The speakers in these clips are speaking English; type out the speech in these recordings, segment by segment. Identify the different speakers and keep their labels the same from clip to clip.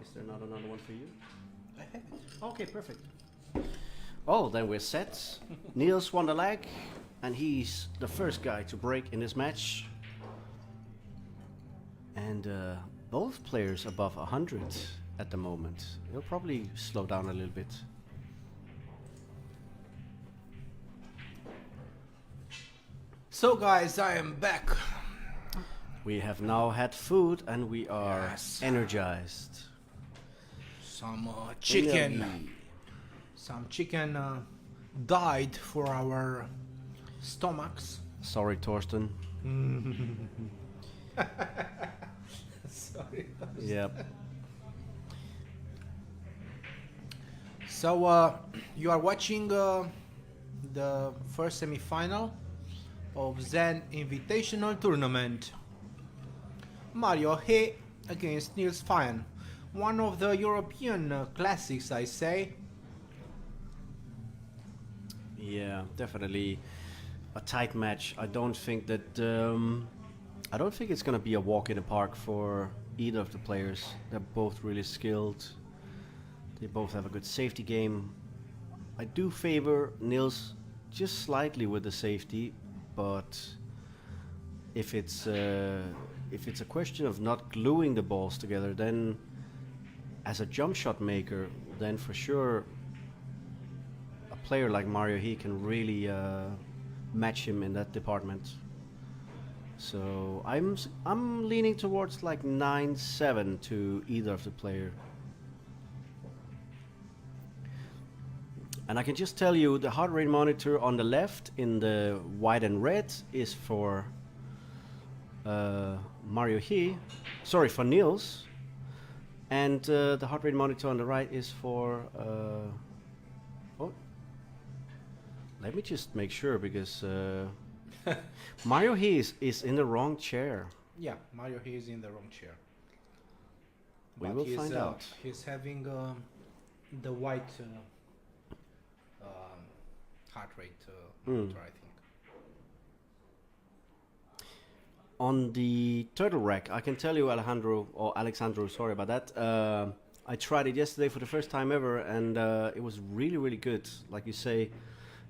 Speaker 1: Is there not another one for you?
Speaker 2: I have it.
Speaker 1: Okay, perfect. Oh, then we're set. Niels won the leg, and he's the first guy to break in this match. And both players above 100 at the moment. He'll probably slow down a little bit.
Speaker 2: So guys, I am back.
Speaker 1: We have now had food and we are
Speaker 2: Yes.
Speaker 1: energized.
Speaker 2: Some chicken.
Speaker 1: Energy.
Speaker 2: Some chicken died for our stomachs.
Speaker 1: Sorry, Torsten.
Speaker 2: Sorry.
Speaker 1: Yep.
Speaker 2: So you are watching the first semi-final of Zan Invitational Tournament. Mario He against Niels Feijen. One of the European classics, I say.
Speaker 1: Yeah, definitely a tight match. I don't think that I don't think it's gonna be a walk in the park for either of the players. They're both really skilled. They both have a good safety game. I do favor Niels just slightly with the safety, but if it's a question of not gluing the balls together, then as a jump shot maker, then for sure a player like Mario he can really match him in that department. So I'm leaning towards like 9-7 to either of the player. And I can just tell you the heart rate monitor on the left in the white and red is for Mario he, sorry, for Niels. And the heart rate monitor on the right is for oh, let me just make sure because Mario he is in the wrong chair.
Speaker 2: Yeah, Mario He is in the wrong chair.
Speaker 1: We
Speaker 2: But
Speaker 1: will find out.
Speaker 2: He's having the white heart rate monitor, I think.
Speaker 1: On the turtle rack, I can tell you, Alexandro, sorry about that. I tried it yesterday for the first time ever, and it was really, really good. Like you say,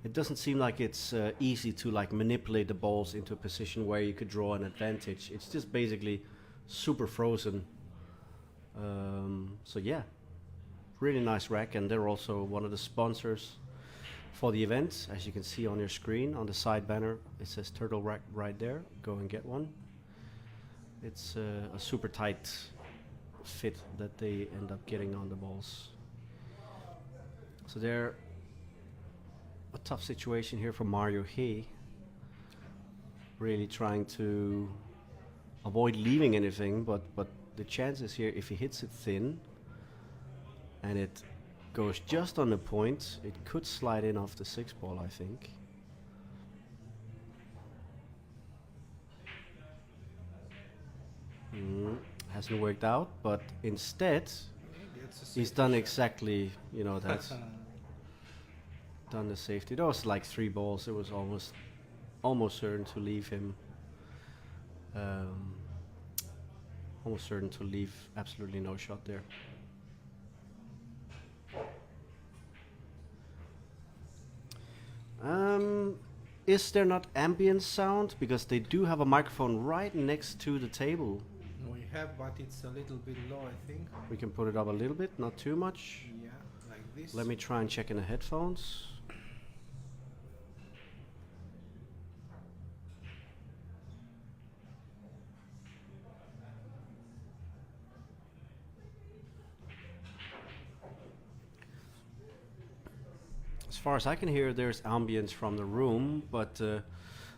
Speaker 1: it doesn't seem like it's easy to like manipulate the balls into a position where you could draw an advantage. It's just basically super frozen. So yeah, really nice rack, and they're also one of the sponsors for the event. As you can see on your screen, on the side banner, it says Turtle Rack right there. Go and get one. It's a super tight fit that they end up getting on the balls. So they're a tough situation here for Mario he. Really trying to avoid leaving anything, but the chances here, if he hits it thin and it goes just on the point, it could slide in off the 6 ball, I think. Hasn't worked out, but instead he's done exactly, you know, that's done the safety. That was like 3 balls. It was almost certain to leave him. Almost certain to leave absolutely no shot there. Is there not ambient sound? Because they do have a microphone right next to the table.
Speaker 2: We have, but it's a little bit low, I think.
Speaker 1: We can put it up a little bit, not too much.
Speaker 2: Yeah, like this.
Speaker 1: Let me try and check in the headphones. As far as I can hear, there's ambience from the room, but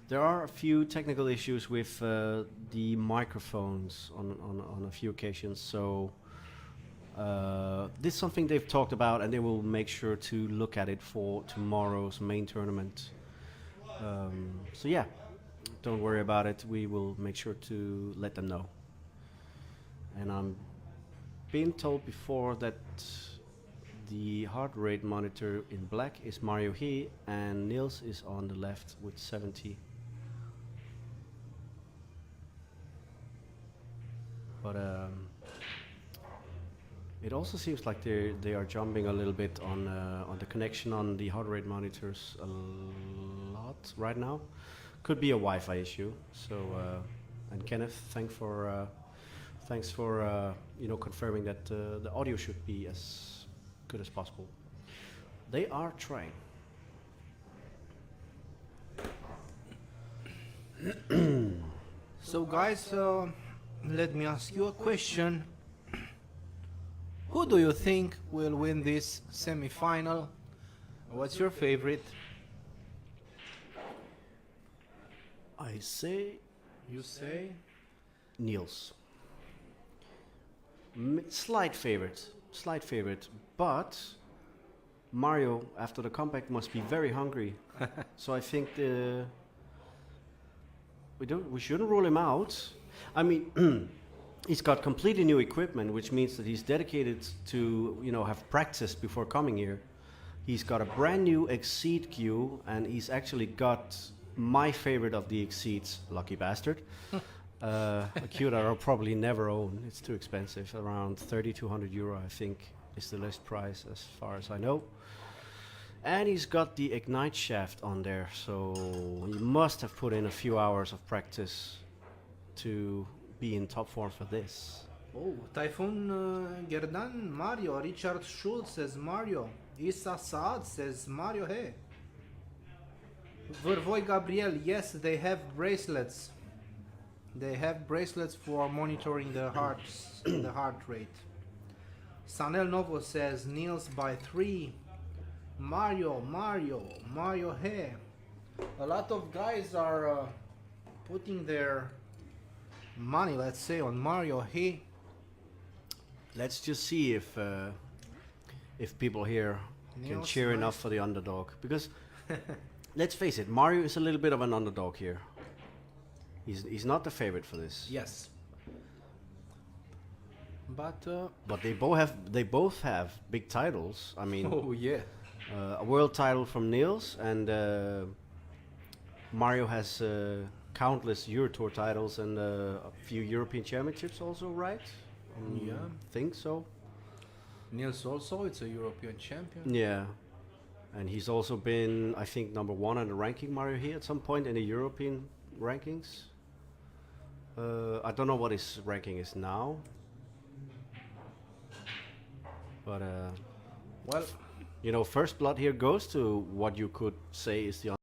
Speaker 1: there are a few technical issues with the microphones on a few occasions. So this is something they've talked about, and they will make sure to look at it for tomorrow's main tournament. So yeah, don't worry about it. We will make sure to let them know. And I'm being told before that the heart rate monitor in black is Mario he, and Niels is on the left with 70. But It also seems like they are jumping a little bit on the connection on the heart rate monitors a lot right now. Could be a Wi-Fi issue. So and Kenneth, thanks for confirming that the audio should be as good as possible. They are trying.
Speaker 2: So guys, let me ask you a question. Who do you think will win this semi-final? What's your favorite?
Speaker 1: I say
Speaker 2: You say?
Speaker 1: Niels. Slight favorite, but Mario after the comeback must be very hungry. So I think we shouldn't rule him out. I mean, he's got completely new equipment, which means that he's dedicated to have practiced before coming here. He's got a brand new Exceed cue, and he's actually got my favorite of the Exceeds, lucky bastard. A cue that I'll probably never own. It's too expensive, around 3,200 euro, I think, is the list price as far as I know. And he's got the Ignite shaft on there, so he must have put in a few hours of practice to be in top form for this.
Speaker 2: Oh, Typhoon Gerdan, Mario. Richard Schultz says Mario. Issa Saad says Mario, hey. Vervoy Gabriel, yes, they have bracelets. They have bracelets for monitoring the the heart rate. Sanel Novo says Niels by 3. Mario, hey. A lot of guys are putting their money, let's say, on Mario, hey.
Speaker 1: Let's just see if people here can
Speaker 2: Niels,
Speaker 1: cheer
Speaker 2: nice.
Speaker 1: enough for the underdog, because let's face it, Mario is a little bit of an underdog here. He's not the favorite for this.
Speaker 2: Yes. But
Speaker 1: they both have big titles. I mean,
Speaker 2: oh yeah.
Speaker 1: a world title from Niels, and Mario has countless Euro Tour titles and a few European championships also, right?
Speaker 2: Yeah.
Speaker 1: Think so.
Speaker 2: Niels also, it's a European champion.
Speaker 1: Yeah. And he's also been, I think, number 1 on the ranking, Mario, here at some point in the European rankings. I don't know what his ranking is now. But,
Speaker 2: Well,
Speaker 1: first blood here goes to what you could say is the...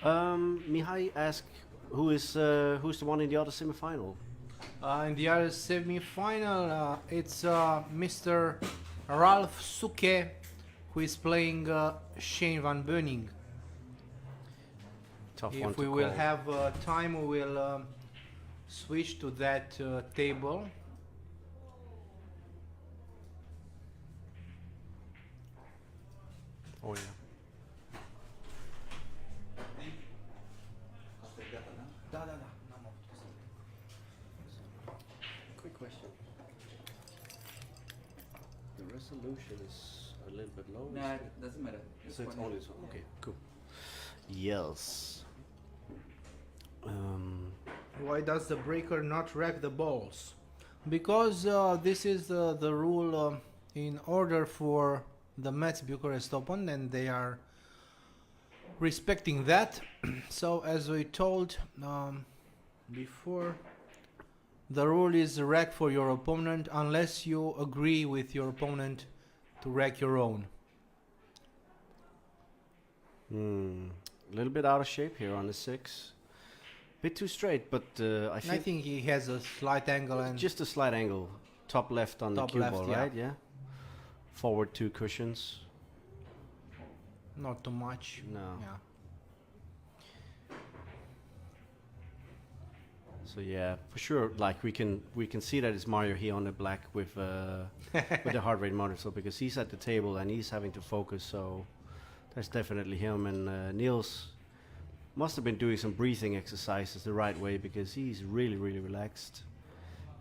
Speaker 1: Mihai asked, who's the one in the other semi-final?
Speaker 2: in the other semi-final, it's Mr. Ralph Suke, who is playing Shane van Boening.
Speaker 1: Tough one
Speaker 2: If
Speaker 1: to
Speaker 2: we will
Speaker 1: call.
Speaker 2: have time, we will switch to that table.
Speaker 1: Oh yeah. Quick question. The resolution is a little bit low.
Speaker 3: No, it doesn't matter.
Speaker 1: So it's only so. Okay, cool. Yes.
Speaker 2: Why does the breaker not rack the balls? Because this is the rule in order for the Mets Bucharest Open, and they are respecting that. So as we told before, the rule is rack for your opponent unless you agree with your opponent to rack your own.
Speaker 1: A little bit out of shape here on the 6. Bit too straight, but I
Speaker 2: I think he has a slight angle and
Speaker 1: just a slight angle. Top left on
Speaker 2: Top
Speaker 1: the cue
Speaker 2: left,
Speaker 1: ball,
Speaker 2: yeah.
Speaker 1: right? Yeah. Forward 2 cushions.
Speaker 2: not too much.
Speaker 1: No.
Speaker 2: Yeah.
Speaker 1: So yeah, for sure. Like we can see that it's Mario here on the black with with the heart rate monitor, because he's at the table and he's having to focus. So that's definitely him. And Niels must have been doing some breathing exercises the right way, because he's really relaxed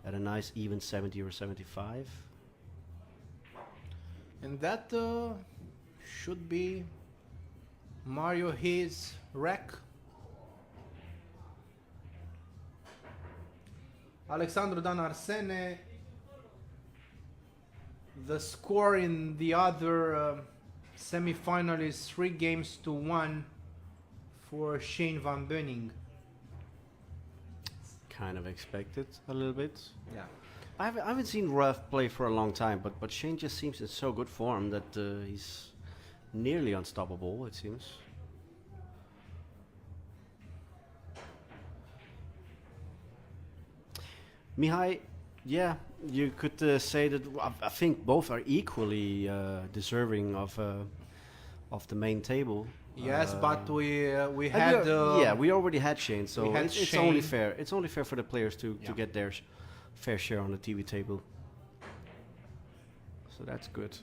Speaker 1: at a nice even 70 or 75.
Speaker 2: And that should be Mario his rack. Alexandru Dan Arsene. The score in the other semi-final is 3-1 for Shane van Boening.
Speaker 1: Kind of expected a little bit.
Speaker 2: Yeah.
Speaker 1: I haven't seen Ruff play for a long time, but Shane just seems in so good form that he's nearly unstoppable, it seems. Mihai, yeah, you could say that. I think both are equally deserving of the main table.
Speaker 2: Yes, but we
Speaker 1: And
Speaker 2: had
Speaker 1: yeah, we already had Shane, so
Speaker 2: had
Speaker 1: it's only
Speaker 2: Shane.
Speaker 1: fair. It's only fair for the players to
Speaker 2: Yeah.
Speaker 1: get their fair share on the TV table. So that's good.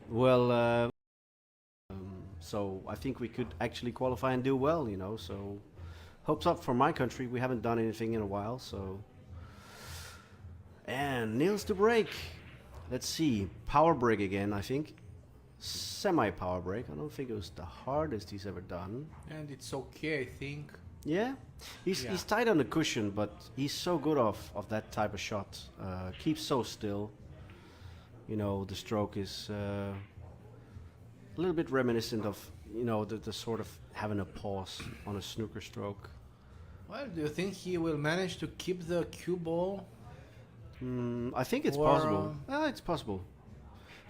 Speaker 1: Well, so I think we could actually qualify and do well, you know. So hopes up for my country. We haven't done anything in a while, so. And Niels to break. Let's see, power break again. I think semi-power break. I don't think it was the hardest he's ever done.
Speaker 2: and it's okay, I think.
Speaker 1: Yeah, he's tight on the cushion, but he's so good of that type of shot. Keeps so still. You know, the stroke is a little bit reminiscent of, you know, the sort of having a pause on a snooker stroke.
Speaker 2: Well, do you think he will manage to keep the cue ball?
Speaker 1: I think it's
Speaker 2: Or,
Speaker 1: possible. It's possible.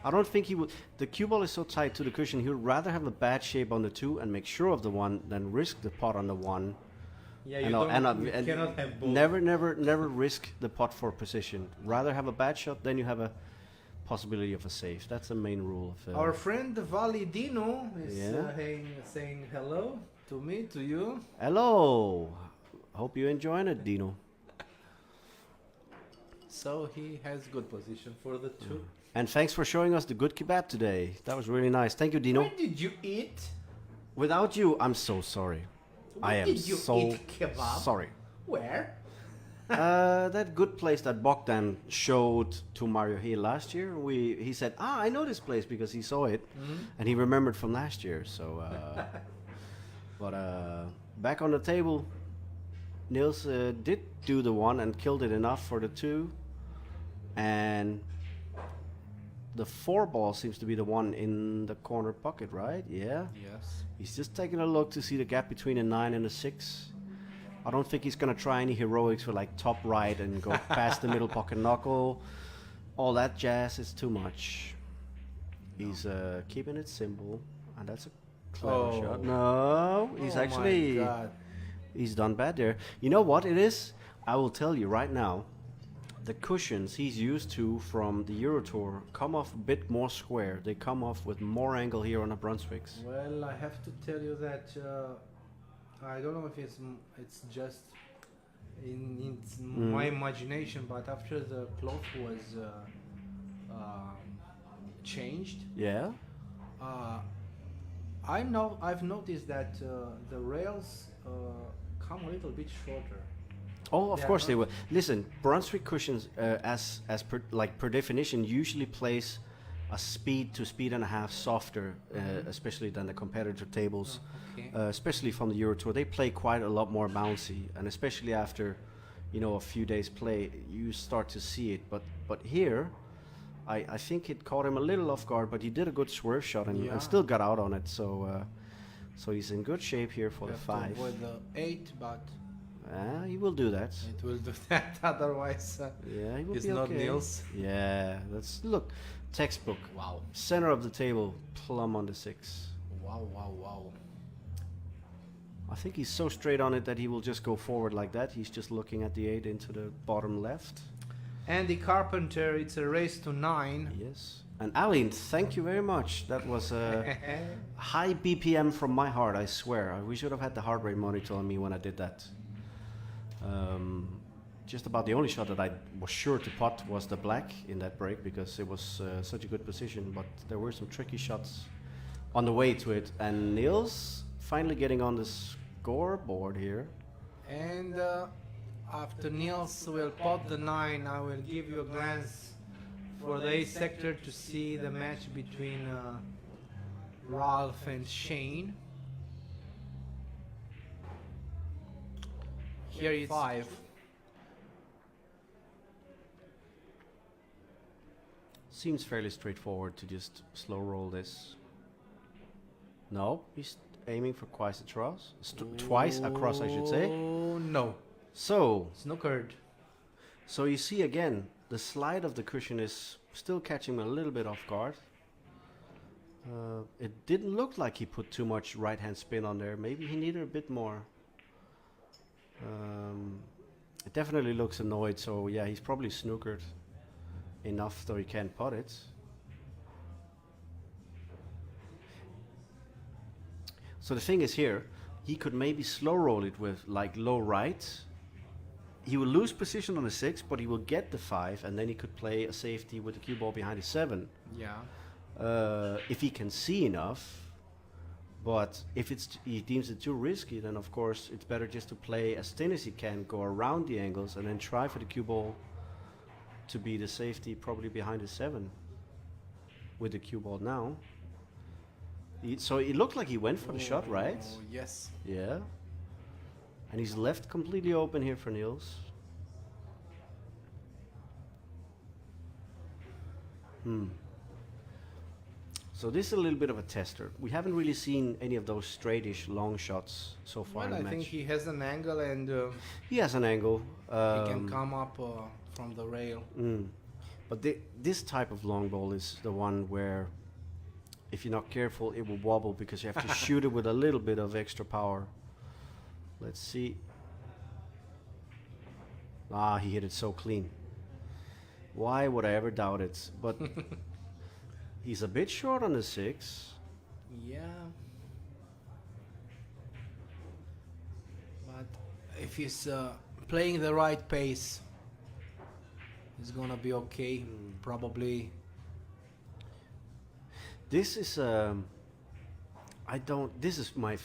Speaker 1: I don't think he would. The cue ball is so tight to the cushion, he would rather have a bad shape on the 2 and make sure of the 1 than risk the pot on the 1.
Speaker 2: Yeah,
Speaker 1: And
Speaker 2: cannot have both.
Speaker 1: never risk the pot for position. Rather have a bad shot than you have a possibility of a save. That's the main rule of
Speaker 2: Our friend Validino is
Speaker 1: Yeah.
Speaker 2: saying hello to me, to you.
Speaker 1: Hello. Hope you're enjoying it, Dino.
Speaker 2: So he has good position for the 2.
Speaker 1: And thanks for showing us the good kebab today. That was really nice. Thank you, Dino.
Speaker 2: Where did you eat?
Speaker 1: Without you, I'm so sorry. I
Speaker 2: Where
Speaker 1: am
Speaker 2: did you
Speaker 1: so
Speaker 2: eat kebab?
Speaker 1: sorry.
Speaker 2: Where?
Speaker 1: That good place that Bogdan showed to Mario here last year. He said, I know this place because he saw it, and he remembered from last year. So, but back on the table, Niels did do the 1 and killed it enough for the 2, and the 4 ball seems to be the one in the corner pocket, right? Yeah.
Speaker 2: Yes.
Speaker 1: He's just taking a look to see the gap between a 9 and a 6. I don't think he's gonna try any heroics for like top right and go past the middle pocket knuckle. All that jazz is too much. He's keeping it simple, and that's a clever shot. No, he's actually
Speaker 2: My God.
Speaker 1: he's done bad there. You know what it is? I will tell you right now. The cushions he's used to from the Euro Tour come off a bit more square. They come off with more angle here on the Brunswicks.
Speaker 2: Well, I have to tell you that I don't know if it's just in my imagination, but after the cloth was changed,
Speaker 1: Yeah.
Speaker 2: I've noticed that the rails come a little bit shorter.
Speaker 1: Oh, of
Speaker 2: They are
Speaker 1: course they
Speaker 2: not-
Speaker 1: will. Listen, Brunswick cushions, as per definition, usually place a speed to speed and a half softer, especially than the competitor tables.
Speaker 2: Okay.
Speaker 1: Especially from the Euro Tour, they play quite a lot more bouncy, and especially after, you know, a few days play, you start to see it. But here, I think it caught him a little off guard, but he did a good swerve shot and
Speaker 2: Yeah.
Speaker 1: still got out on it. So so he's in good shape here for
Speaker 2: You
Speaker 1: the
Speaker 2: have to
Speaker 1: 5.
Speaker 2: avoid the 8, but
Speaker 1: He will do that.
Speaker 2: it will do that. Otherwise,
Speaker 1: Yeah, he will
Speaker 2: it's
Speaker 1: be
Speaker 2: not
Speaker 1: okay.
Speaker 2: Niels.
Speaker 1: Yeah, that's look, textbook.
Speaker 2: Wow.
Speaker 1: Center of the table, plumb on the 6.
Speaker 2: Wow, wow, wow.
Speaker 1: I think he's so straight on it that he will just go forward like that. He's just looking at the 8 into the bottom left.
Speaker 2: Andy Carpenter, it's a race to 9.
Speaker 1: Yes. And Aline, thank you very much. That was a high BPM from my heart, I swear. We should have had the heart rate monitor on me when I did that. Just about the only shot that I was sure to pot was the black in that break because it was such a good position, but there were some tricky shots on the way to it. And Niels finally getting on the scoreboard here.
Speaker 2: And after Niels will pot the 9, I will give you a glance for the A sector to see the match between Ralph and Shane. Here is 5.
Speaker 1: Seems fairly straightforward to just slow roll this. No, he's aiming for twice across. Twice across, I should say.
Speaker 2: Oh no.
Speaker 1: So
Speaker 2: Snookered.
Speaker 1: So you see again, the slide of the cushion is still catching him a little bit off guard. It didn't look like he put too much right hand spin on there. Maybe he needed a bit more. It definitely looks annoyed, so yeah, he's probably snookered enough so he can't putt it. So the thing is here, he could maybe slow roll it with like low right. He will lose position on the 6, but he will get the 5, and then he could play a safety with the cue ball behind the 7.
Speaker 2: Yeah.
Speaker 1: If he can see enough. But if he deems it too risky, then of course it's better just to play as thin as he can, go around the angles, and then try for the cue ball to be the safety probably behind the 7 with the cue ball now. So it looked like he went for the shot, right?
Speaker 2: Oh, yes.
Speaker 1: Yeah. And he's left completely open here for Niels. So this is a little bit of a tester. We haven't really seen any of those straightish long shots so far in
Speaker 2: Well,
Speaker 1: the
Speaker 2: I
Speaker 1: match.
Speaker 2: think he has an angle and
Speaker 1: He has an angle.
Speaker 2: he can come up from the rail.
Speaker 1: But this type of long ball is the one where if you're not careful, it will wobble because you have to shoot it with a little bit of extra power. Let's see. Ah, he hit it so clean. Why would I ever doubt it? But he's a bit short on the 6.
Speaker 2: Yeah. But if he's playing the right pace, he's gonna be okay. Probably.
Speaker 1: This is This is my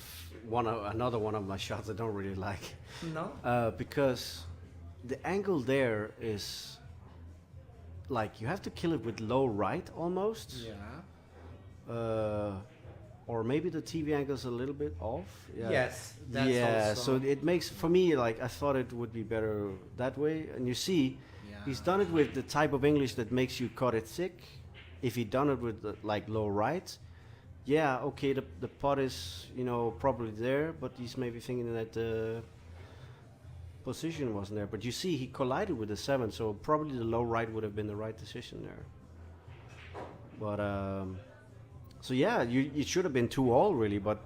Speaker 1: another one of my shots I don't really like.
Speaker 2: No.
Speaker 1: Because the angle there is like you have to kill it with low right almost.
Speaker 2: Yeah.
Speaker 1: Or maybe the TV angle is a little bit off. Yeah.
Speaker 2: Yes. That's
Speaker 1: Yeah,
Speaker 2: also
Speaker 1: so it makes for me like I thought it would be better that way. And you see, he's done it with the type of English that makes you cut it thick. If he'd done it with like low right, yeah, okay, the putt is probably there, but he's maybe thinking that the position wasn't there. But you see, he collided with the 7, so probably the low right would have been the right decision there. But so yeah, it should have been 2-all really, but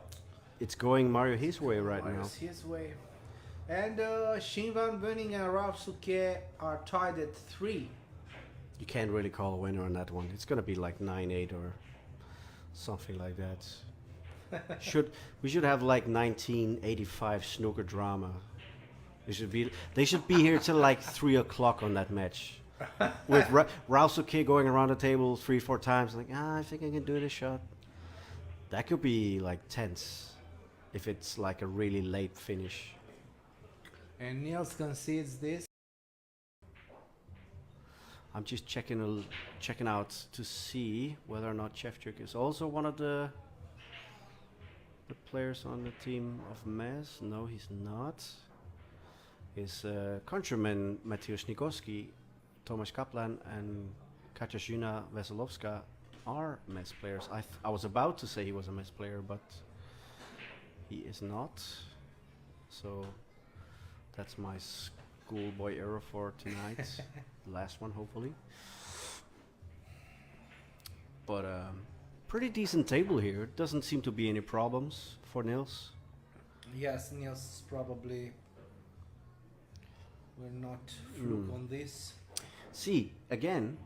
Speaker 1: it's going Mario his way right now.
Speaker 2: His way. And Shinvan, Boening, and Ralph Souquet are tied at 3.
Speaker 1: You can't really call a winner on that one. It's gonna be like 9-8 or something like that. We should have like 1985 snooker drama. They should be here till like 3 o'clock on that match. With Ralph Souquet going around the table 3-4 times, like, I think I can do this shot. That could be like tense if it's like a really late finish.
Speaker 2: And Niels concedes this.
Speaker 1: I'm just checking out to see whether or not Shevchuk is also one of the players on the team of Mez. No, he's not. His countrymen Mateusz Nikoski, Tomasz Kaplan, and Katarzyna Wesolowska are Mez players. I was about to say he was a Mez player, but he is not. So that's my schoolboy error for tonight. Last one, hopefully. But pretty decent table here. Doesn't seem to be any problems for Niels.
Speaker 2: Yes, Niels probably will not fluke on this.
Speaker 1: See, again,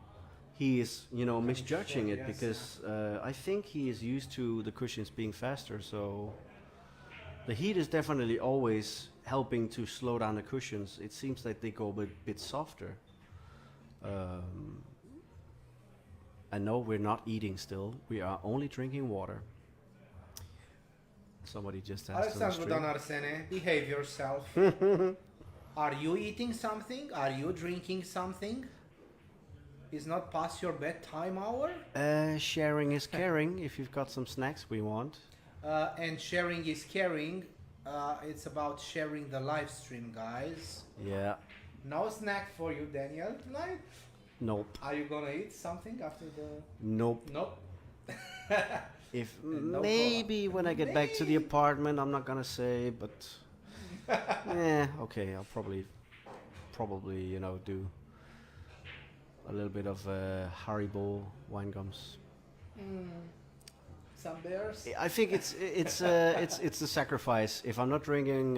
Speaker 1: he is, misjudging it
Speaker 2: yes,
Speaker 1: because I think he is used to the cushions being faster. So the heat is definitely always helping to slow down the cushions. It seems like they go a bit softer. And no, we're not eating still. We are only drinking water. Somebody just asked on the stream.
Speaker 2: Arsene, behave yourself. Are you eating something? Are you drinking something? Is not past your bedtime hour?
Speaker 1: Sharing is caring. If you've got some snacks we want.
Speaker 2: And sharing is caring. It's about sharing the live stream, guys.
Speaker 1: Yeah.
Speaker 2: No snack for you, Daniel, tonight.
Speaker 1: Nope.
Speaker 2: Are you gonna eat something after the?
Speaker 1: Nope.
Speaker 2: Nope.
Speaker 1: If
Speaker 2: No
Speaker 1: maybe when I get back to the apartment, I'm not gonna say, but yeah, okay, I'll probably do a little bit of Haribo wine gums.
Speaker 2: Some bears.
Speaker 1: I think it's the sacrifice. If I'm not drinking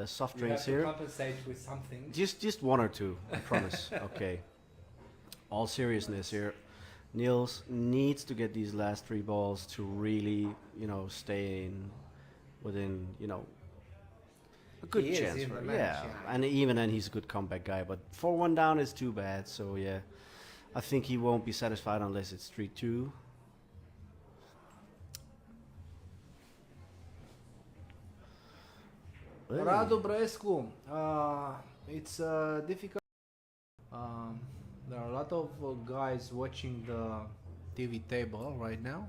Speaker 1: soft
Speaker 2: You
Speaker 1: drinks
Speaker 2: have to
Speaker 1: here,
Speaker 2: compensate with something.
Speaker 1: just one or two, I promise. Okay. All seriousness here, Niels needs to get these last 3 balls to really, stay within, a good
Speaker 2: He is
Speaker 1: chance
Speaker 2: in
Speaker 1: for
Speaker 2: the
Speaker 1: it.
Speaker 2: match,
Speaker 1: Yeah,
Speaker 2: yeah.
Speaker 1: and even then he's a good comeback guy. But 4-1 down is too bad. So yeah, I think he won't be satisfied unless it's 3-2. Hey.
Speaker 2: Radu Brescu, it's difficult. There are a lot of guys watching the TV table right now.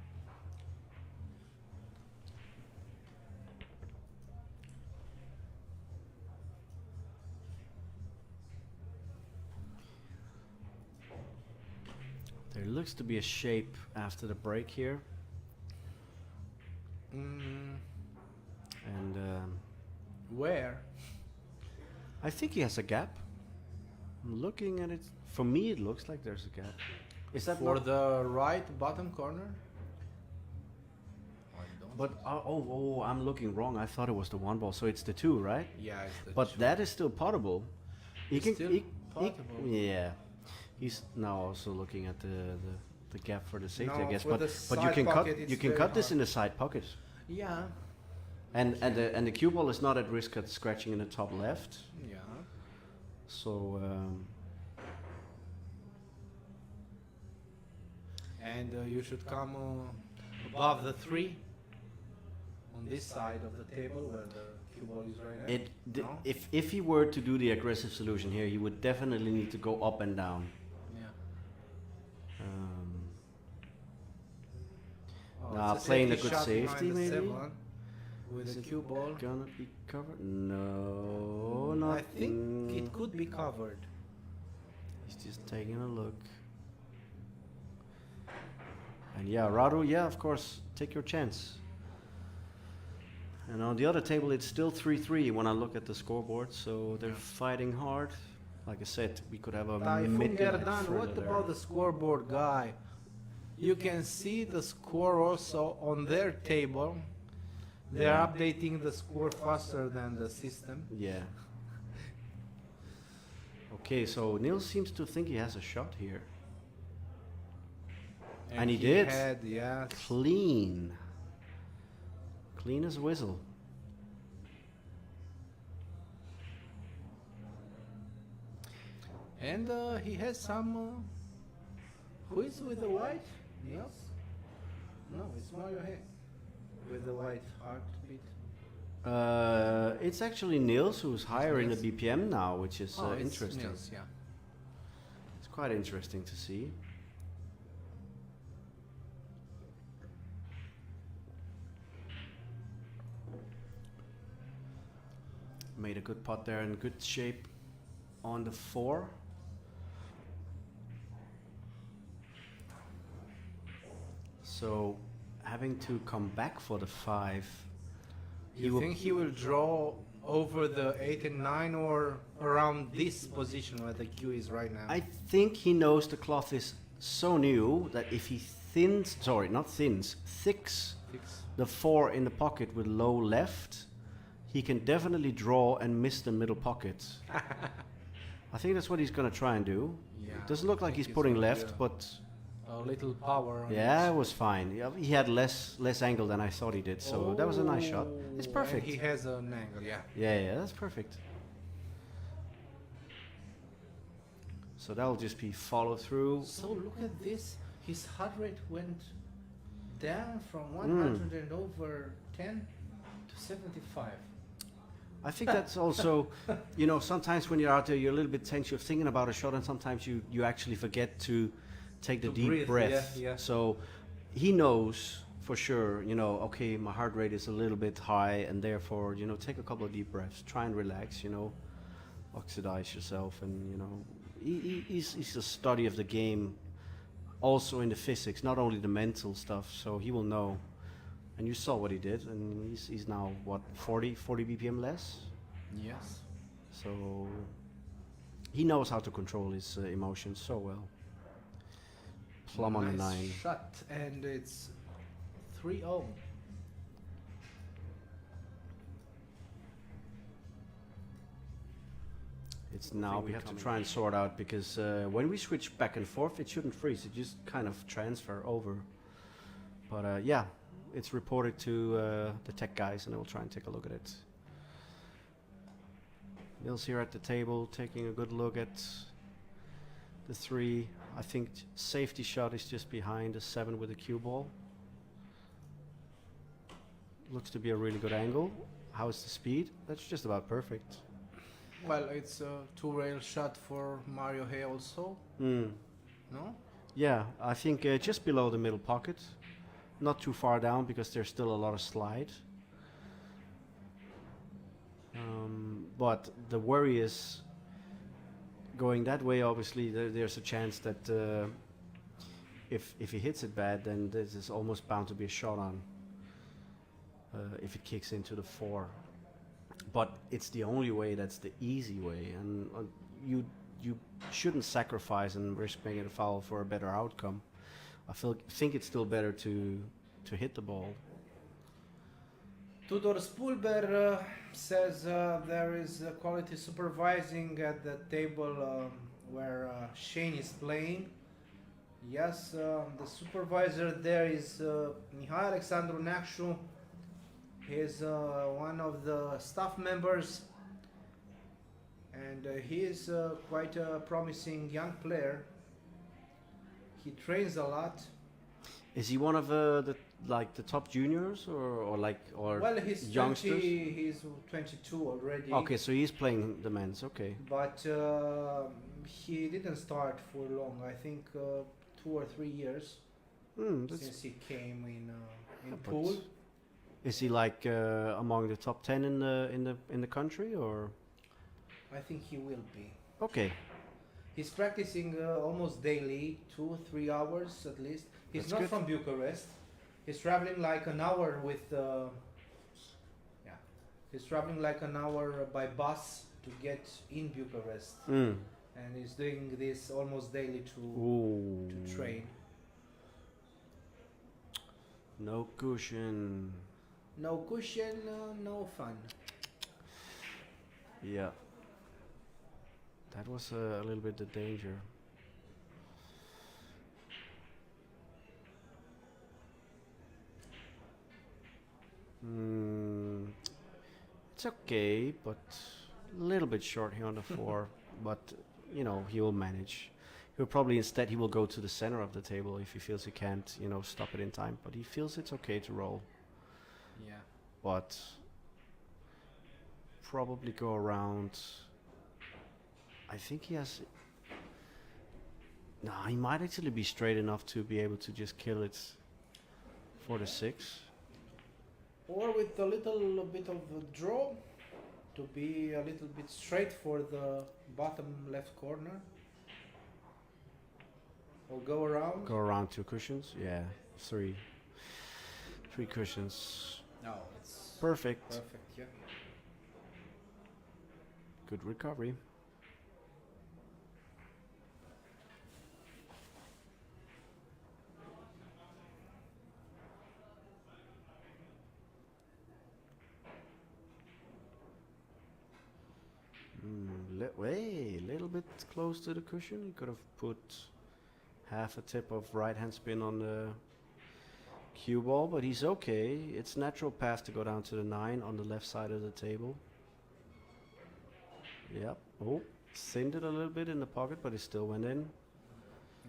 Speaker 1: There looks to be a shape after the break here,
Speaker 2: Mm,
Speaker 1: and
Speaker 2: where?
Speaker 1: I think he has a gap. I'm looking at it. For me, it looks like there's a gap. Is that
Speaker 2: For
Speaker 1: not?
Speaker 2: the right bottom corner?
Speaker 1: But I'm looking wrong. I thought it was the 1 ball, so it's the 2, right?
Speaker 2: Yeah, it's the
Speaker 1: But
Speaker 2: two.
Speaker 1: that is still potable.
Speaker 2: It's still potable.
Speaker 1: Yeah, he's now also looking at the gap for the safety,
Speaker 2: No,
Speaker 1: I guess.
Speaker 2: for
Speaker 1: But
Speaker 2: the
Speaker 1: but you
Speaker 2: side
Speaker 1: can cut
Speaker 2: pocket, it's
Speaker 1: you can
Speaker 2: very
Speaker 1: cut this
Speaker 2: hard.
Speaker 1: in the side pocket,
Speaker 2: Yeah,
Speaker 1: and the cue ball is not at risk of scratching in the top left.
Speaker 2: yeah.
Speaker 1: So
Speaker 2: And you should come above the 3 on this side of the table where the cue ball is right now. No?
Speaker 1: if he were to do the aggressive solution here, he would definitely need to go up and down.
Speaker 2: Yeah. Oh,
Speaker 1: Nah,
Speaker 2: it's a
Speaker 1: playing a
Speaker 2: safety
Speaker 1: good
Speaker 2: shot behind
Speaker 1: safety
Speaker 2: the
Speaker 1: maybe?
Speaker 2: 7 with
Speaker 1: Is
Speaker 2: the
Speaker 1: it
Speaker 2: cue ball.
Speaker 1: Gonna be covered? No, not.
Speaker 2: I think it could be covered.
Speaker 1: He's just taking a look. And yeah, Radu, yeah, of course, take your chance. And on the other table, it's still 3-3 when I look at the scoreboard, so they're fighting hard. Like I said, we could have a
Speaker 2: Typhoon
Speaker 1: midnight
Speaker 2: Gerdan,
Speaker 1: further
Speaker 2: what
Speaker 1: there.
Speaker 2: about the scoreboard guy? You can see the score also on their table. They're
Speaker 1: Yeah.
Speaker 2: updating the score faster than the system.
Speaker 1: Yeah. Okay, so Niels seems to think he has a shot here. And he did.
Speaker 2: Had, yeah.
Speaker 1: Clean. Clean as a whistle.
Speaker 2: And he has some. Who is with the white? Niels? No, it's Mario Hay. With the white heartbeat.
Speaker 1: It's actually Niels who's higher in the
Speaker 2: Niels?
Speaker 1: BPM now, which is
Speaker 2: It's
Speaker 1: interesting.
Speaker 2: Niels, yeah.
Speaker 1: It's quite interesting to see. Made a good putt there in good shape on the 4. So having to come back for the 5.
Speaker 2: You think he will draw over the 8 and 9 or around this position where the cue is right now?
Speaker 1: I think he knows the cloth is so new that if he thins, sorry, not thins, thicks
Speaker 2: Fix.
Speaker 1: the 4 in the pocket with low left, he can definitely draw and miss the middle pocket. I think that's what he's going to try and do.
Speaker 2: Yeah,
Speaker 1: It doesn't look
Speaker 2: I
Speaker 1: like
Speaker 2: think
Speaker 1: he's
Speaker 2: it's
Speaker 1: putting
Speaker 2: gonna be
Speaker 1: left,
Speaker 2: a-
Speaker 1: but
Speaker 2: A little power on
Speaker 1: yeah,
Speaker 2: it.
Speaker 1: it was fine. Yeah, he had less angle than I thought he did, so that was a nice shot. It's
Speaker 2: Oh,
Speaker 1: perfect.
Speaker 2: and he has an angle, yeah.
Speaker 1: Yeah, that's perfect. So that'll just be follow through.
Speaker 2: So look at this. His heart rate went down from 100 and over 10 to 75.
Speaker 1: I think that's also, sometimes when you're out there, you're a little bit tense, you're thinking about a shot, and sometimes you actually forget to take the
Speaker 2: To
Speaker 1: deep
Speaker 2: breathe,
Speaker 1: breath.
Speaker 2: yeah, yeah.
Speaker 1: So he knows for sure, okay, my heart rate is a little bit high, and therefore, take a couple of deep breaths, try and relax, oxidize yourself, and, He's a study of the game, also in the physics, not only the mental stuff. So he will know. And you saw what he did, and he's now what 40 BPM less.
Speaker 2: Yes.
Speaker 1: So he knows how to control his emotions so well. Plum on a 9.
Speaker 2: Shot, and it's 3-0.
Speaker 1: It's now we have to try and sort out, because when we switch back and forth, it shouldn't freeze. It just kind of transfer over. But yeah, it's reported to the tech guys, and they will try and take a look at it. Niels here at the table, taking a good look at the 3. I think safety shot is just behind the 7 with the cue ball. Looks to be a really good angle. How is the speed? That's just about perfect.
Speaker 2: Well, it's a 2-rail shot for Mario Hay also. No?
Speaker 1: Yeah, I think just below the middle pocket. Not too far down, because there's still a lot of slide. But the worry is going that way. Obviously, there's a chance that if he hits it bad, then this is almost bound to be a shot on. If it kicks into the 4. But it's the only way. That's the easy way, and you shouldn't sacrifice and risk making a foul for a better outcome. I think it's still better to hit the ball.
Speaker 2: Tudor Spulber says there is quality supervising at the table where Shane is playing. Yes, the supervisor there is Mihai Alexandru Neacșu. He's one of the staff members, and he is quite a promising young player. He trains a lot.
Speaker 1: Is he one of the top juniors or
Speaker 2: Well, he's
Speaker 1: youngsters?
Speaker 2: he's 22 already.
Speaker 1: Okay, so he's playing the men's. Okay.
Speaker 2: But he didn't start for long. I think 2 or 3 years since he came in pool.
Speaker 1: Is he like among the top 10 in the country, or?
Speaker 2: I think he will be.
Speaker 1: Okay.
Speaker 2: He's practicing almost daily, 2-3 hours at least. He's
Speaker 1: That's
Speaker 2: not
Speaker 1: good.
Speaker 2: from Bucharest. He's traveling like an hour with. He's traveling like an hour by bus to get in Bucharest, and he's doing this almost daily to train.
Speaker 1: No cushion.
Speaker 2: No cushion, no fun.
Speaker 1: Yeah. That was a little bit the danger. It's okay, but a little bit short here on the 4. But he will manage. He'll probably instead he will go to the center of the table if he feels he can't stop it in time. But he feels it's okay to roll.
Speaker 2: Yeah.
Speaker 1: But probably go around. I think he has. No, he might actually be straight enough to be able to just kill it for the 6.
Speaker 2: Or with a little bit of a draw to be a little bit straight for the bottom left corner. Or go around.
Speaker 1: Go around 2 cushions. Yeah, 3. 3 cushions.
Speaker 2: No, it's
Speaker 1: Perfect.
Speaker 2: perfect. Yeah.
Speaker 1: Good recovery. Way a little bit close to the cushion. He could have put half a tip of right hand spin on the cue ball, but he's okay. It's natural path to go down to the 9 on the left side of the table. Yep. Oh, thinned it a little bit in the pocket, but it still went in.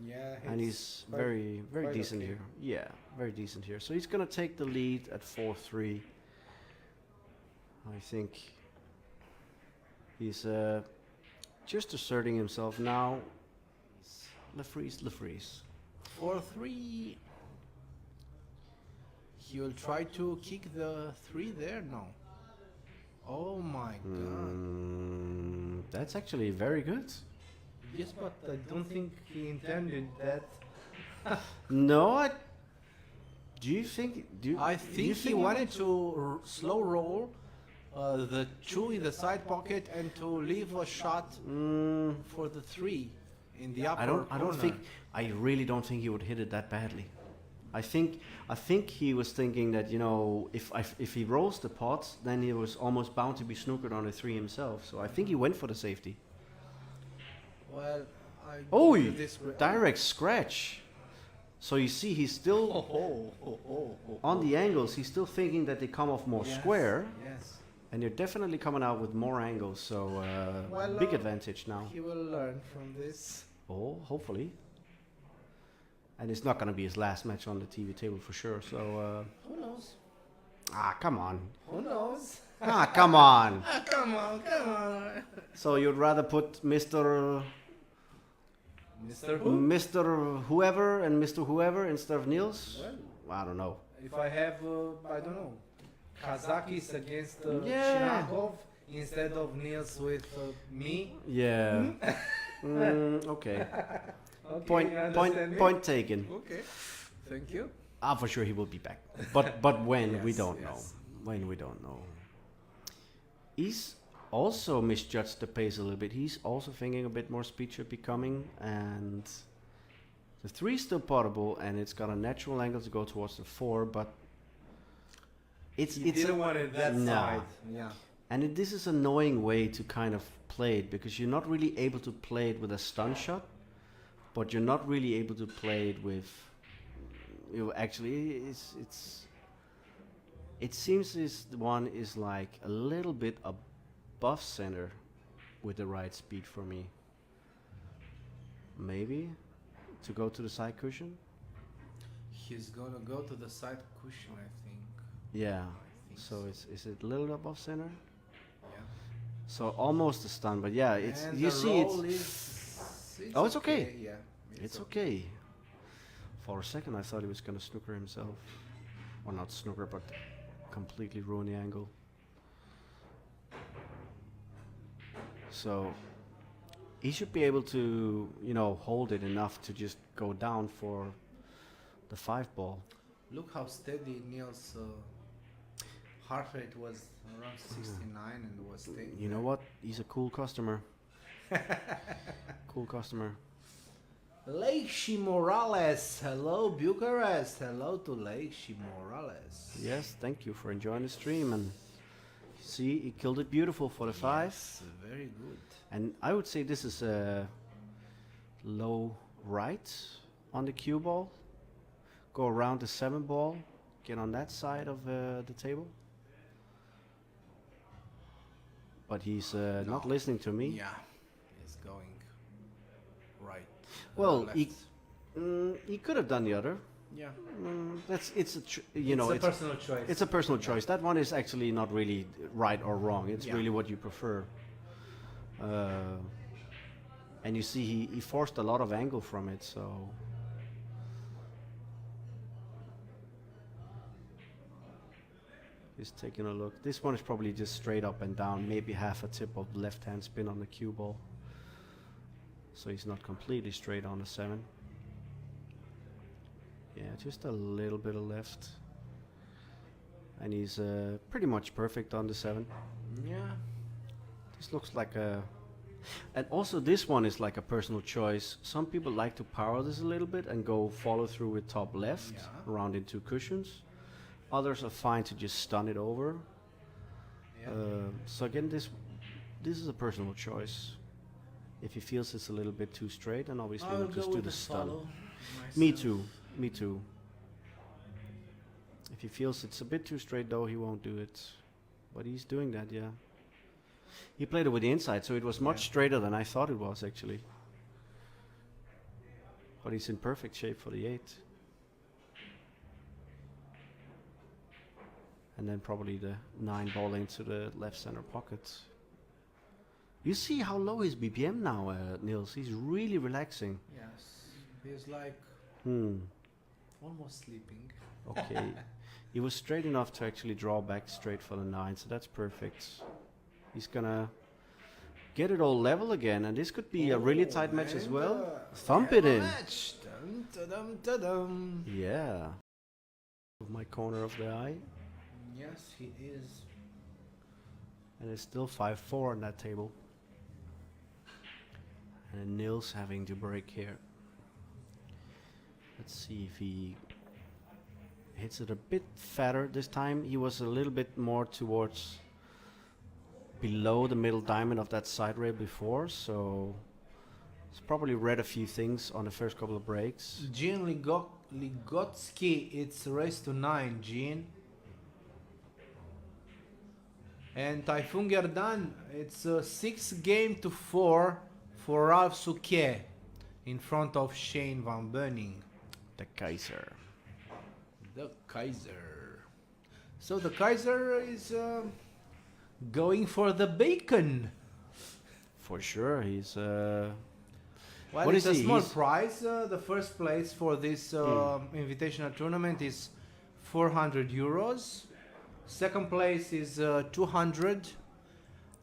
Speaker 2: Yeah.
Speaker 1: And he's very
Speaker 2: quite
Speaker 1: decent
Speaker 2: okay.
Speaker 1: here. Yeah, very decent here. So he's gonna take the lead at 4-3. I think he's just asserting himself now. LeFries.
Speaker 2: 4-3. He will try to kick the 3 there? No. Oh my god.
Speaker 1: That's actually very good.
Speaker 2: Yes, but I don't think he intended that.
Speaker 1: No, do you think?
Speaker 2: I
Speaker 1: do you
Speaker 2: think he wanted to slow roll the 2 in the side pocket and to leave a shot for the 3 in the upper
Speaker 1: I don't
Speaker 2: corner.
Speaker 1: think. I really don't think he would hit it that badly. I think he was thinking that, you know, if he rolls the pot, then he was almost bound to be snookered on a 3 himself. So I think he went for the safety.
Speaker 2: Well, I
Speaker 1: Oh,
Speaker 2: give you this
Speaker 1: direct scratch. So you see, he's still on the angles. He's still thinking that they come off more square,
Speaker 2: Yes.
Speaker 1: and they're definitely coming out with more angles. So
Speaker 2: Well,
Speaker 1: big advantage now.
Speaker 2: He will learn from this.
Speaker 1: Oh, hopefully. And it's not going to be his last match on the TV table for sure. So
Speaker 2: Who knows?
Speaker 1: come on.
Speaker 2: Who knows?
Speaker 1: Come on.
Speaker 2: Come on.
Speaker 1: So you'd rather put Mr.
Speaker 2: Mr. Who?
Speaker 1: Mr. Whoever and Mr. Whoever instead of Niels?
Speaker 2: Well,
Speaker 1: I don't know.
Speaker 2: if I have, I don't know, Kazakis against
Speaker 1: Yeah.
Speaker 2: Shinakov instead of Niels with me.
Speaker 1: Yeah. Okay.
Speaker 2: Okay,
Speaker 1: Point taken.
Speaker 2: Okay, thank you.
Speaker 1: For sure he will be back. But when we
Speaker 2: Yes,
Speaker 1: don't know.
Speaker 2: yes.
Speaker 1: When we don't know. He's also misjudged the pace a little bit. He's also thinking a bit more speed should be coming, and the 3 is still potable, and it's got a natural angle to go towards the 4, but it's
Speaker 2: didn't want it that
Speaker 1: Nah.
Speaker 2: side. Yeah.
Speaker 1: and this is an annoying way to kind of play it, because you're not really able to play it with a stun shot, but you're not really able to play it with, you know, actually it seems this one is like a little bit above center with the right speed for me. Maybe to go to the side cushion.
Speaker 2: He's gonna go to the side cushion, I think.
Speaker 1: Yeah.
Speaker 2: I think
Speaker 1: So is it a little above center?
Speaker 2: Yeah.
Speaker 1: So almost a stun, but yeah, it's
Speaker 2: And
Speaker 1: you
Speaker 2: the
Speaker 1: see
Speaker 2: roll
Speaker 1: it's
Speaker 2: is
Speaker 1: Oh, it's okay.
Speaker 2: Yeah.
Speaker 1: it's okay. For a second I thought he was gonna snooker himself, or not snooker, but completely ruin the angle. So he should be able to, you know, hold it enough to just go down for the 5 ball.
Speaker 2: Look how steady Niels' heart rate was, around 69, and was staying.
Speaker 1: You know what? He's a cool customer. Cool customer.
Speaker 2: Leishi Morales, hello Bucharest, hello to Leishi Morales.
Speaker 1: Yes, thank you for enjoying the stream, and see, he killed it beautiful for the 5.
Speaker 2: Yes, very good.
Speaker 1: And I would say this is a low right on the cue ball. Go around the 7 ball, get on that side of the table. But he's not listening to me.
Speaker 2: Yeah, it's going right.
Speaker 1: Well,
Speaker 2: left.
Speaker 1: he could have done the other.
Speaker 2: Yeah.
Speaker 1: It's a
Speaker 2: It's a personal choice.
Speaker 1: it's a personal choice. That one is actually not really right or wrong. It's
Speaker 2: Yeah.
Speaker 1: really what you prefer. And you see, he forced a lot of angle from it. So just taking a look. This one is probably just straight up and down. Maybe half a tip of left-hand spin on the cue ball. So he's not completely straight on the 7. Yeah, just a little bit of left. And he's pretty much perfect on the 7.
Speaker 2: Yeah.
Speaker 1: This looks like a... And also this one is like a personal choice. Some people like to power this a little bit and go follow through with top left,
Speaker 2: Yeah.
Speaker 1: around into cushions. Others are fine to just stun it over.
Speaker 2: Yeah.
Speaker 1: So again, this is a personal choice. If he feels it's a little bit too straight, then obviously
Speaker 2: I will
Speaker 1: we'll just
Speaker 2: go
Speaker 1: do
Speaker 2: with
Speaker 1: the
Speaker 2: the
Speaker 1: stun.
Speaker 2: follow
Speaker 1: Me
Speaker 2: myself.
Speaker 1: too. Me too. If he feels it's a bit too straight though, he won't do it. But he's doing that, yeah. He played it with the inside, so it was much
Speaker 2: Yeah.
Speaker 1: straighter than I thought it was actually. But he's in perfect shape for the 8. And then probably the 9 ball into the left center pocket. You see how low his BPM now, Niels. He's really relaxing.
Speaker 2: Yes. He's like
Speaker 1: Hmm.
Speaker 2: almost sleeping.
Speaker 1: Okay. He was straight enough to actually draw back straight for the 9, so that's perfect. He's gonna get it all level again, and this could be a really tight match as well. Thump
Speaker 2: have
Speaker 1: it
Speaker 2: a
Speaker 1: in.
Speaker 2: match. Dun, ta-dum, ta-dum.
Speaker 1: Yeah. My corner of the eye.
Speaker 2: Yes, he is.
Speaker 1: And it's still 5-4 on that table. And Niels having to break here. Let's see if he hits it a bit fatter this time. He was a little bit more towards below the middle diamond of that side rail before, so he's probably read a few things on the first couple of breaks.
Speaker 2: Gene Ligotsky, it's race to 9, Gene. And Typhoon Gerdan, it's 6-4 for Ralph Souquet in front of Shane van Boening.
Speaker 1: The Kaiser.
Speaker 2: The Kaiser. So the Kaiser is going for the bacon.
Speaker 1: For sure, he's
Speaker 2: Well,
Speaker 1: What
Speaker 2: it's
Speaker 1: is
Speaker 2: a
Speaker 1: he?
Speaker 2: small
Speaker 1: He's-
Speaker 2: prize. The first place for this invitational tournament is 400 euros. Second place is 200.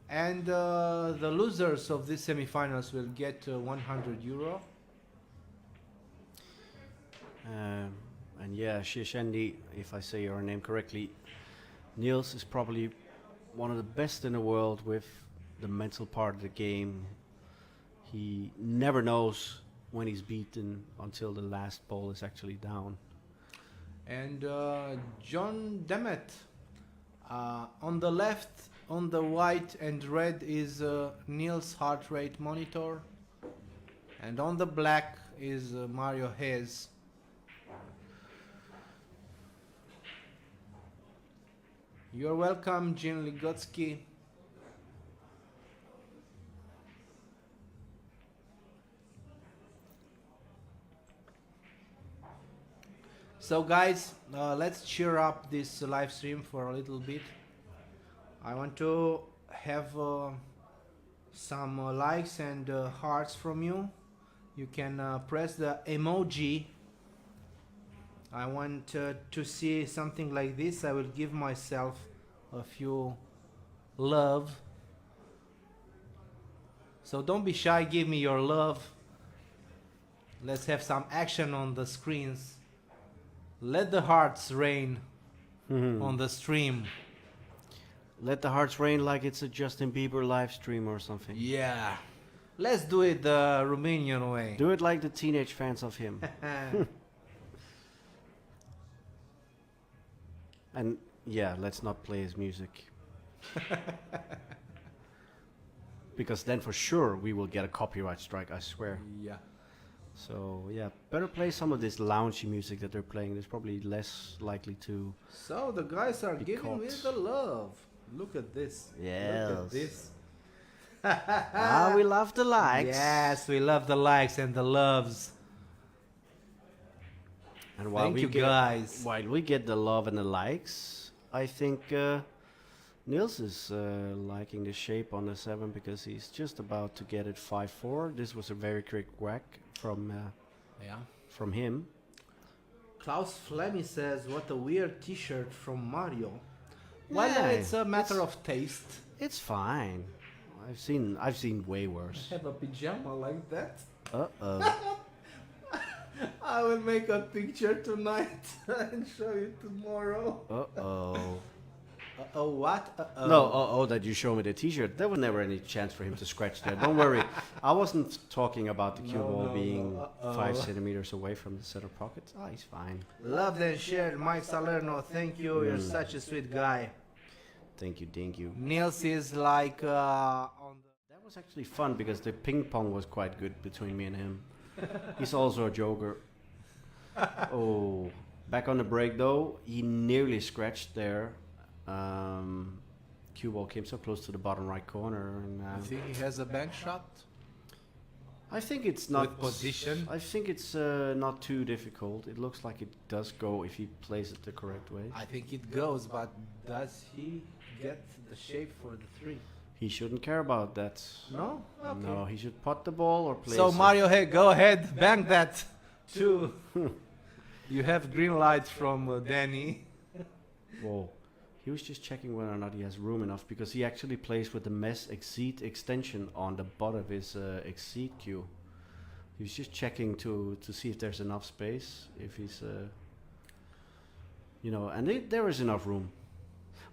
Speaker 2: And the losers of these semifinals will get 100 euro.
Speaker 1: And yeah, Shishendi, if I say your name correctly, Niels is probably one of the best in the world with the mental part of the game. He never knows when he's beaten until the last ball is actually down.
Speaker 2: And John Demet, on the left, on the white and red is Niels' heart rate monitor, and on the black is Mario Reyes. You're welcome, Jim Ligotsky. So guys, let's cheer up this live stream for a little bit. I want to have some likes and hearts from you. You can press the emoji. I want to see something like this. I will give myself a few love. So don't be shy, give me your love. Let's have some action on the screens. Let the hearts rain on the stream.
Speaker 1: Let the hearts rain like it's a Justin Bieber live stream or something.
Speaker 2: Yeah. Let's do it the Romanian way.
Speaker 1: Do it like the teenage fans of him. And yeah, let's not play his music. Because then for sure we will get a copyright strike, I swear.
Speaker 2: Yeah.
Speaker 1: So yeah, better play some of this loungy music that they're playing. It's probably less likely to.
Speaker 2: So the guys are
Speaker 1: Be
Speaker 2: giving
Speaker 1: caught.
Speaker 2: me the love. Look at this. Look
Speaker 1: Yes.
Speaker 2: at this.
Speaker 1: Ah, we love the likes.
Speaker 2: Yes, we love the likes and the loves.
Speaker 1: And while
Speaker 2: Thank
Speaker 1: we
Speaker 2: you
Speaker 1: get,
Speaker 2: guys.
Speaker 1: While we get the love and the likes, I think Niels is liking the shape on the 7 because he's just about to get it 5-4. This was a very quick whack
Speaker 2: Yeah.
Speaker 1: from him.
Speaker 2: Klaus Flemmy says, "What a weird T-shirt from Mario." Well,
Speaker 1: Yeah,
Speaker 2: it's a matter of taste.
Speaker 1: It's fine. I've seen way worse.
Speaker 2: Have a pajama like that.
Speaker 1: Uh-oh.
Speaker 2: I will make a picture tonight and show you tomorrow.
Speaker 1: Uh-oh.
Speaker 2: Oh, what?
Speaker 1: No, that you show me the t-shirt. There was never any chance for him to scratch there. Don't worry. I wasn't talking about the cue ball being 5 centimeters away from the center pocket. Ah, he's fine.
Speaker 2: Loved and shared, Mike Salerno. Thank you. You're such a sweet guy.
Speaker 1: Thank you.
Speaker 2: Niels is like on the.
Speaker 1: That was actually fun because the ping pong was quite good between me and him. He's also a joker. Oh, back on the break though, he nearly scratched there. Cue ball came so close to the bottom right corner, and
Speaker 2: I think he has a bank shot.
Speaker 1: I think it's not
Speaker 2: With position?
Speaker 1: I think it's not too difficult. It looks like it does go if he plays it the correct way.
Speaker 2: I think it goes, but does he get the shape for the 3?
Speaker 1: He shouldn't care about that.
Speaker 2: No? Okay.
Speaker 1: No, he should pot the ball or play.
Speaker 2: So Mario, hey, go ahead, bang that. 2. You have green light from Danny.
Speaker 1: Whoa, He was just checking whether or not he has room enough because he actually plays with the mesh exceed extension on the bottom of his exceed cue. He was just checking to see if there's enough space, if he's, and there is enough room.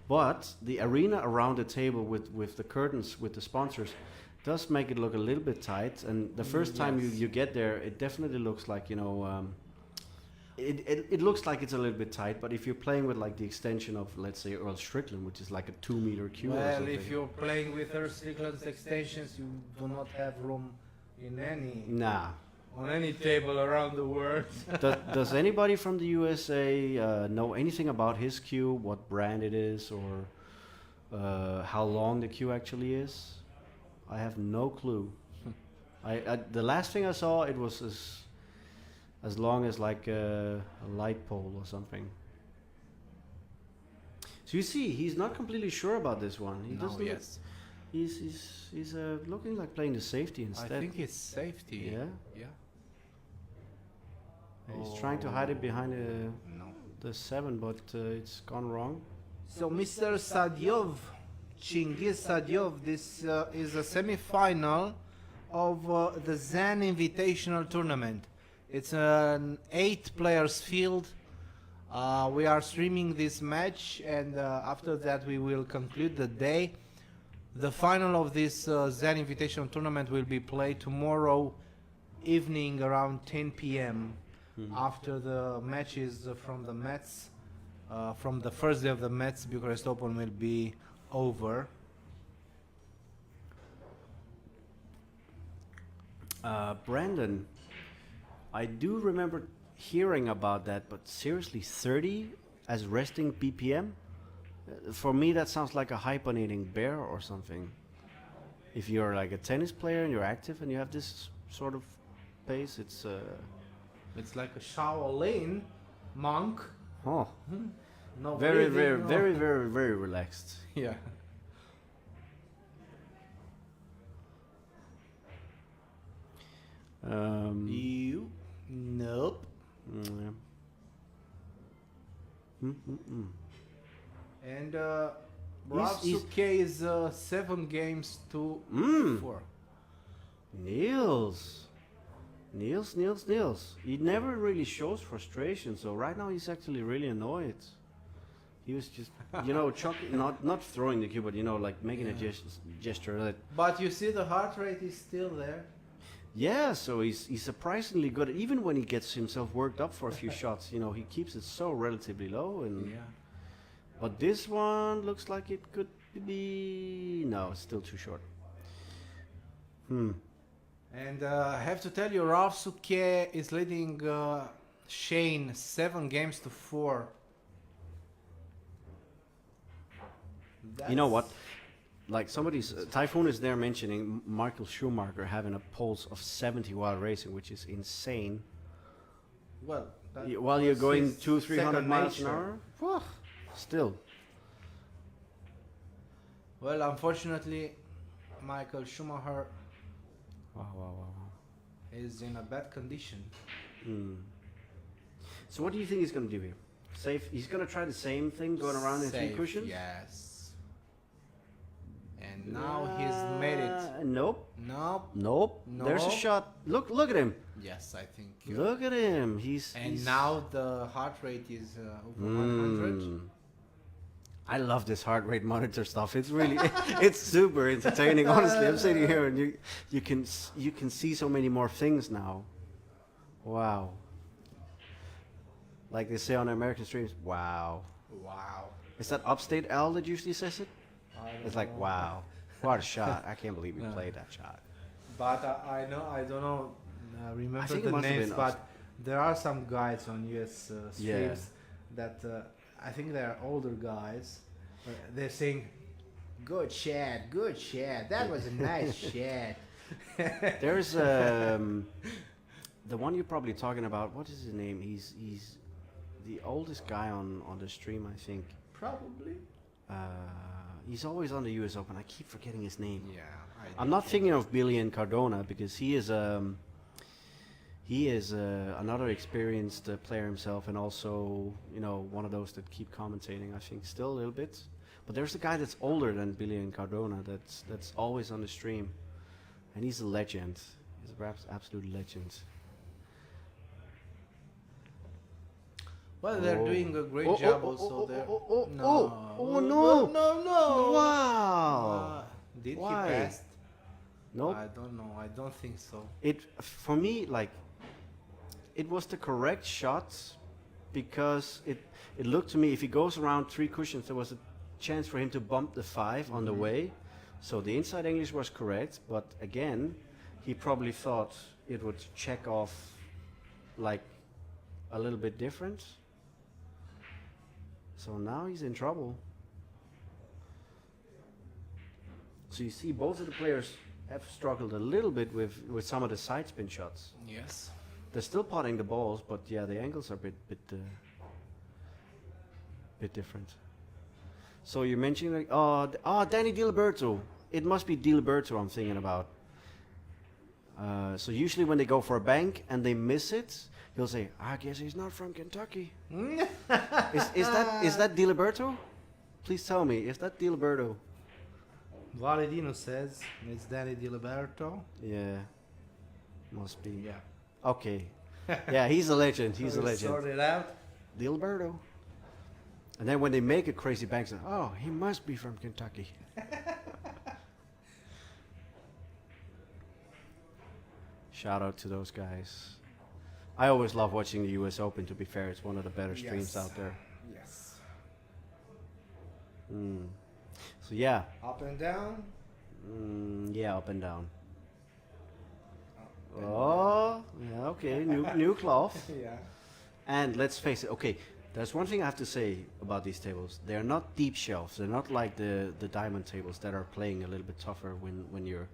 Speaker 1: But the arena around the table with the curtains, with the sponsors, does make it look a little bit tight. And the first time you get there, it definitely looks like, it looks like it's a little bit tight. But if you're playing with like the extension of, let's say, Earl Strickland, which is like a 2 meter cue or something.
Speaker 2: Well, if you're playing with Earl Strickland's extensions, you do not have room in any... on any table around the world.
Speaker 1: Does anybody from the USA know anything about his cue, what brand it is, or how long the cue actually is? I have no clue. The last thing I saw, it was as long as like a light pole or something. So you see, he's not completely sure about this one. He doesn't.
Speaker 2: Yes.
Speaker 1: He's looking like playing the safety instead.
Speaker 2: I think it's safety.
Speaker 1: Yeah.
Speaker 2: Yeah.
Speaker 1: He's trying to hide it behind
Speaker 2: No.
Speaker 1: the 7, but it's gone wrong.
Speaker 2: So Mr. Sadyov, Chingiz Sadyov, this is a semi-final of the Zan Invitational Tournament. It's an 8 players field. We are streaming this match, and after that we will conclude the day. The final of this Zan Invitational Tournament will be played tomorrow evening around 10 p.m. After the matches from the Mets, from the first day of the Mets Bucharest Open will be over.
Speaker 1: Brandon, I do remember hearing about that, but seriously, 30 as resting BPM? For me, that sounds like a hibernating bear or something. If you're like a tennis player and you're active and you have this sort of pace, it's
Speaker 2: like a Shaolin monk.
Speaker 1: oh,
Speaker 2: No
Speaker 1: very,
Speaker 2: breathing,
Speaker 1: very,
Speaker 2: no-
Speaker 1: very relaxed.
Speaker 2: Yeah. You? Nope.
Speaker 1: Yeah.
Speaker 2: And
Speaker 1: He's-
Speaker 2: Rafsuke is 7 games to 4.
Speaker 1: Niels. He never really shows frustration, so right now he's actually really annoyed. He was just, not throwing the cue, but like making a gesture that.
Speaker 2: But you see the heart rate is still there.
Speaker 1: Yeah, so he's surprisingly good. Even when he gets himself worked up for a few shots, he keeps it so relatively low. And but this one looks like it could be. No, it's still too short.
Speaker 2: And I have to tell you, Rafsuke is leading Shane 7 games to 4.
Speaker 1: You know what? Like somebody's Typhoon is there mentioning Michael Schumacher having a pulse of 70 while racing, which is insane.
Speaker 2: Well,
Speaker 1: While you're going 200-300
Speaker 2: second
Speaker 1: miles an
Speaker 2: nature.
Speaker 1: hour, Whew, still.
Speaker 2: Well, unfortunately, Michael Schumacher
Speaker 1: Wow.
Speaker 2: is in a bad condition.
Speaker 1: So what do you think he's going to do here? Safe. He's going to try the same thing, going around in 3
Speaker 2: Safe,
Speaker 1: cushions.
Speaker 2: Yes. And now he's made it.
Speaker 1: Nope.
Speaker 2: Nope.
Speaker 1: No. There's a shot. Look at him.
Speaker 2: Yes, I think.
Speaker 1: Look at him. He's
Speaker 2: Now the heart rate is over 100.
Speaker 1: I love this heart rate monitor stuff. It's really, it's super entertaining. Honestly, I'm sitting here and you can see so many more things now. Wow. Like they say on American streams, wow.
Speaker 2: Wow.
Speaker 1: Is that Upstate L that usually says it? It's like, wow, what a shot. I can't believe we played that shot.
Speaker 2: But I don't know, remember
Speaker 1: think it
Speaker 2: the
Speaker 1: must have
Speaker 2: names,
Speaker 1: been
Speaker 2: but there are some guys on US streams that I think they're older guys. They're saying, good shot, that was a nice shot.
Speaker 1: There's the one you're probably talking about. What is his name? He's the oldest guy on the stream, I think.
Speaker 2: Probably.
Speaker 1: He's always on the US Open. I keep forgetting his name.
Speaker 2: Yeah.
Speaker 1: I'm not thinking of Billy and Cardona because he he is another experienced player himself, and also one of those that keep commentating. I think still a little bit, but there's a guy that's older than Billy and Cardona that's always on the stream, and he's a legend. He's perhaps absolute legend.
Speaker 2: Well, they're doing a great job also there.
Speaker 1: No! Wow!
Speaker 2: Did
Speaker 1: Why?
Speaker 2: he pass?
Speaker 1: Nope.
Speaker 2: I don't know. I don't think so.
Speaker 1: For me, it was the correct shot, because it looked to me, if he goes around 3 cushions, there was a chance for him to bump the 5 on the way. So the inside English was correct, but again, he probably thought it would check off like a little bit different. So now he's in trouble. So you see both of the players have struggled a little bit with some of the side spin shots.
Speaker 2: Yes.
Speaker 1: They're still potting the balls, but yeah, the angles are a bit different. So you're mentioning Danny Diliberto. It must be Diliberto I'm thinking about. So usually when they go for a bank and they miss it, he'll say, "I guess he's not from Kentucky." Is that Diliberto? Please tell me, is that Diliberto?
Speaker 2: Validino says it's Danny Diliberto.
Speaker 1: Yeah, must be.
Speaker 2: Yeah.
Speaker 1: Okay. Yeah, he's a legend. He's a legend.
Speaker 2: Sort it out.
Speaker 1: Diliberto. And then when they make a crazy bank, say, "Oh, he must be from Kentucky." Shout out to those guys. I always love watching the US Open, to be fair. It's one of the better streams out there.
Speaker 2: Yes.
Speaker 1: So yeah.
Speaker 2: Up and down.
Speaker 1: Yeah, up and down.
Speaker 2: Up and
Speaker 1: Oh, yeah, okay. New cloth.
Speaker 2: Yeah.
Speaker 1: And let's face it, okay, there's one thing I have to say about these tables. They're not deep shelves. They're not like the diamond tables that are playing a little bit tougher when you're,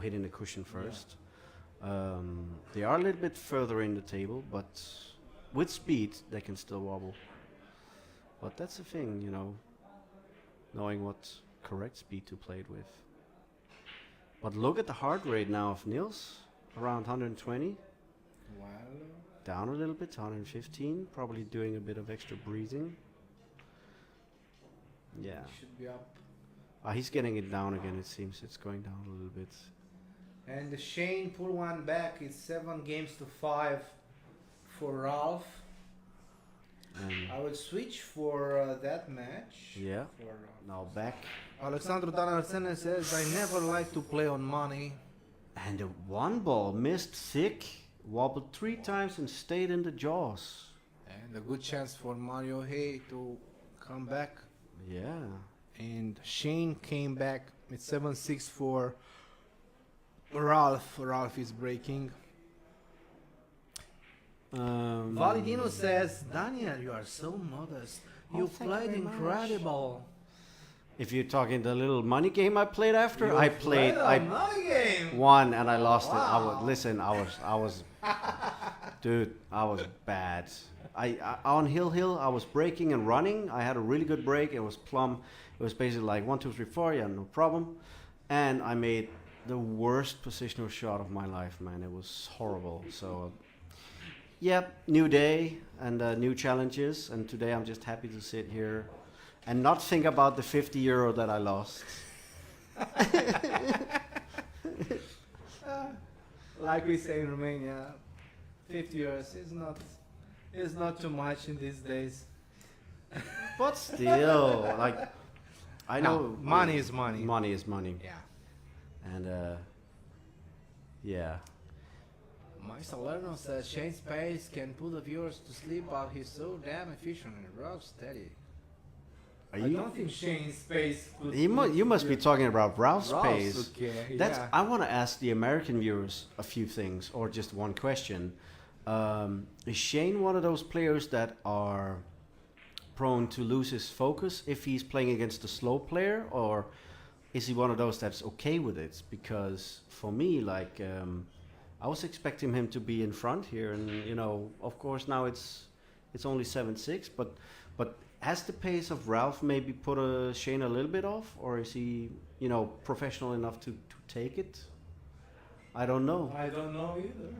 Speaker 1: hitting the cushion first. They are a little bit further in the table, but with speed, they can still wobble. But that's the thing, knowing what correct speed to play it with. But look at the heart rate now of Niels, around 120.
Speaker 2: Well,
Speaker 1: Down a little bit, 115, probably doing a bit of extra breathing. Yeah.
Speaker 2: should be up.
Speaker 1: He's getting it down again, it seems. It's going down a little bit.
Speaker 2: And Shane pull one back. It's 7-5 for Ralph. I would switch for that match.
Speaker 1: Yeah. Now back.
Speaker 2: Alexandru Danarsene says, "I never like to play on money."
Speaker 1: And the one ball missed thick, wobbled 3 times and stayed in the jaws.
Speaker 2: And a good chance for Mario Hay to come back.
Speaker 1: Yeah.
Speaker 2: And Shane came back. It's 7-6 for Ralph. Ralph is breaking. Validino says, "Daniel, you are so modest. You
Speaker 1: thank you
Speaker 2: played
Speaker 1: very much."
Speaker 2: incredible."
Speaker 1: If you're talking the little money game I played after,
Speaker 2: You
Speaker 1: I
Speaker 2: played
Speaker 1: played,
Speaker 2: a money game.
Speaker 1: won and I lost it.
Speaker 2: Wow.
Speaker 1: Listen, I was, dude, I was bad. I on Hill, I was breaking and running. I had a really good break. It was plumb. It was basically like 1, 2, 3, 4. Yeah, no problem. And I made the worst positional shot of my life, man. It was horrible. So, new day and new challenges. And today I'm just happy to sit here and not think about the 50 euro that I lost.
Speaker 2: Like we say in Romania, 50 euros is not too much in these days.
Speaker 1: But still, I know
Speaker 2: No, money is money.
Speaker 1: Money is money.
Speaker 2: Yeah.
Speaker 1: And yeah.
Speaker 2: My Salerno says Shane Space can put the viewers to sleep, but he's so damn efficient and rough steady. I don't think Shane Space could.
Speaker 1: You must be talking about Ralph's pace.
Speaker 2: Okay,
Speaker 1: That's.
Speaker 2: yeah.
Speaker 1: I want to ask the American viewers a few things, or just one question. Is Shane one of those players that are prone to lose his focus if he's playing against a slow player, or is he one of those that's okay with it? Because for me, I was expecting him to be in front here, and of course now it's only 7-6, but has the pace of Ralph maybe put Shane a little bit off, or is he professional enough to take it? I don't know.
Speaker 2: I don't know either.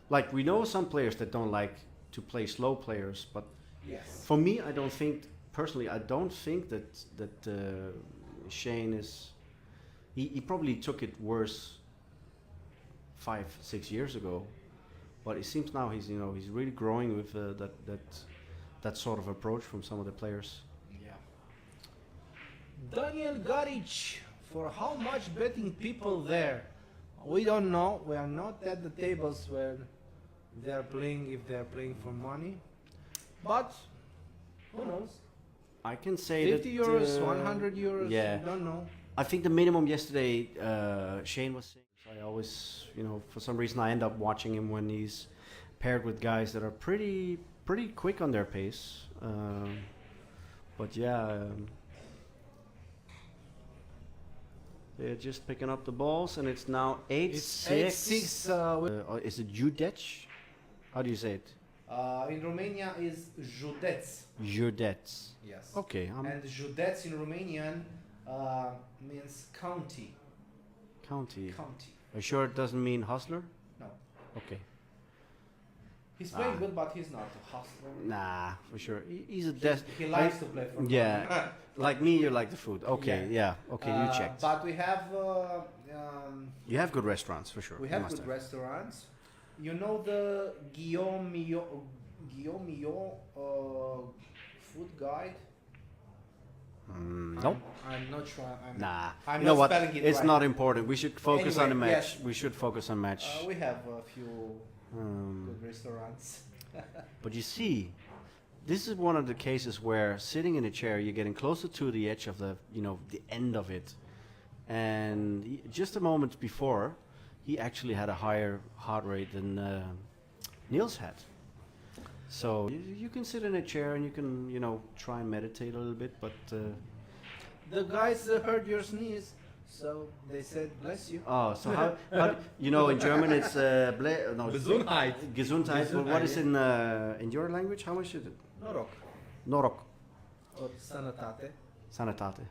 Speaker 1: like we know some players that don't like to play slow players, but
Speaker 2: Yes.
Speaker 1: for me, I don't think personally. I don't think that Shane is. He probably took it worse 5-6 years ago, but it seems now he's really growing with that sort of approach from some of the players.
Speaker 2: Yeah. Daniel Garic, for how much betting people there? We don't know. We are not at the tables where they're playing, if they're playing for money. But who knows?
Speaker 1: I can say
Speaker 2: 50
Speaker 1: that
Speaker 2: euros, 100 euros,
Speaker 1: yeah.
Speaker 2: don't know.
Speaker 1: I think the minimum yesterday, Shane was saying. I always, for some reason, I end up watching him when he's paired with guys that are pretty quick on their pace. But yeah, they're just picking up the balls, and it's now 8-6.
Speaker 2: It's 8-6.
Speaker 1: Is it Judec? How do you say it?
Speaker 2: In Romania is Județ.
Speaker 1: Judec.
Speaker 2: Yes.
Speaker 1: Okay.
Speaker 2: And Județ in Romanian means county.
Speaker 1: County.
Speaker 2: County.
Speaker 1: Are you sure it doesn't mean hustler?
Speaker 2: No.
Speaker 1: Okay.
Speaker 2: He's playing good, but he's not a hustler.
Speaker 1: Nah, for sure. He's a
Speaker 2: He likes to play for
Speaker 1: Yeah.
Speaker 2: money.
Speaker 1: Like me, you like the food. Okay, yeah. Okay, you checked.
Speaker 2: But we have
Speaker 1: You have good restaurants, for sure.
Speaker 2: we
Speaker 1: You
Speaker 2: have
Speaker 1: must
Speaker 2: good restaurants. You know the Guillaume food guide?
Speaker 1: Nope.
Speaker 2: I'm not sure.
Speaker 1: Nah.
Speaker 2: I'm
Speaker 1: You know
Speaker 2: not
Speaker 1: what?
Speaker 2: spelling it
Speaker 1: It's
Speaker 2: right.
Speaker 1: not important. We should focus on the
Speaker 2: Anyway,
Speaker 1: match.
Speaker 2: yes.
Speaker 1: We should focus on match.
Speaker 2: We have a few
Speaker 1: Um,
Speaker 2: good restaurants.
Speaker 1: but you see, this is one of the cases where sitting in a chair, you're getting closer to the edge of the end of it. And just a moment before, he actually had a higher heart rate than Niels had. So you can sit in a chair and you can, try and meditate a little bit, but
Speaker 2: The guys heard your sneeze, so they said, bless you.
Speaker 1: oh, so how in German it's
Speaker 2: Gesundheit.
Speaker 1: Gesundheit. But what is in your language? How much is it?
Speaker 2: Noroc.
Speaker 1: Norok,
Speaker 2: Or sănătate.
Speaker 1: sanitate,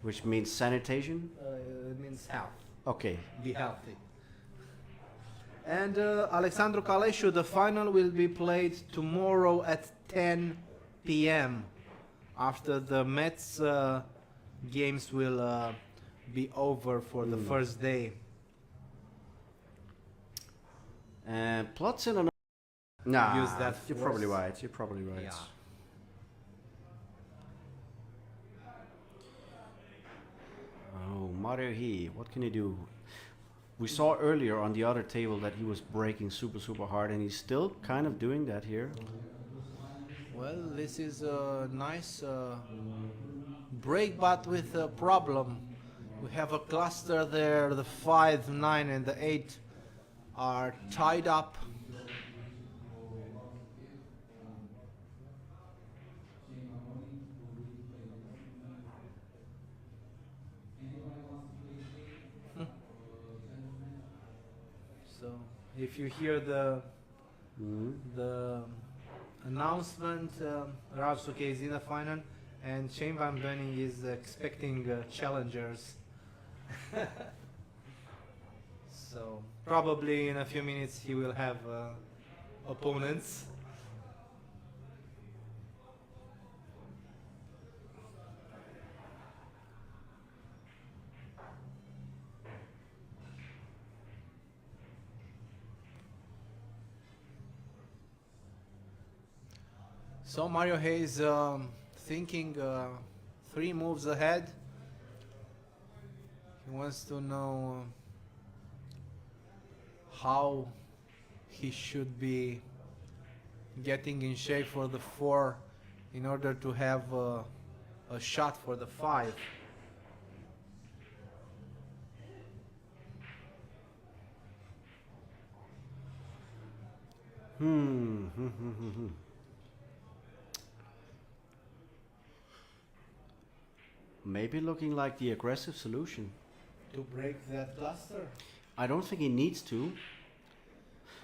Speaker 1: which means sanitation.
Speaker 2: It means health.
Speaker 1: Okay.
Speaker 2: Be healthy. And Alexandru Calescu, the final will be played tomorrow at 10 p.m. After the Mets games will be over for the first day.
Speaker 1: Plots in another. Nah,
Speaker 2: Use that
Speaker 1: you're
Speaker 2: force.
Speaker 1: probably right. You're probably right.
Speaker 2: Yeah.
Speaker 1: Oh, Mario He, what can he do? We saw earlier on the other table that he was breaking super hard, and he's still kind of doing that here.
Speaker 2: Well, this is a nice break, but with a problem. We have a cluster there. The 5, 9, and the 8 are tied up. So, if you hear the announcement, Rausuke is in the final, and Shane Van Boening is expecting challengers. So probably in a few minutes he will have opponents. So Mario Hayes thinking 3 moves ahead. He wants to know how he should be getting in shape for the 4 in order to have a shot for the 5.
Speaker 1: Maybe looking like the aggressive solution.
Speaker 2: To break that cluster?
Speaker 1: I don't think he needs to.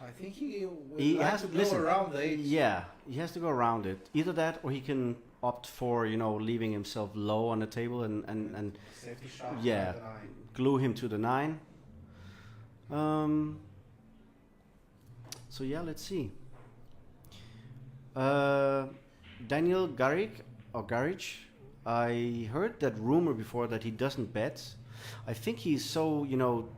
Speaker 2: I think he will
Speaker 1: He
Speaker 2: like
Speaker 1: has
Speaker 2: to
Speaker 1: to
Speaker 2: go
Speaker 1: listen.
Speaker 2: around the 8.
Speaker 1: Yeah, he has to go around it. Either that, or he can opt for leaving himself low on the table and
Speaker 2: Safety shot.
Speaker 1: yeah,
Speaker 2: for the 9.
Speaker 1: glue him to the 9. So yeah, let's see. Daniel Garrick, I heard that rumor before that he doesn't bet. I think he's so,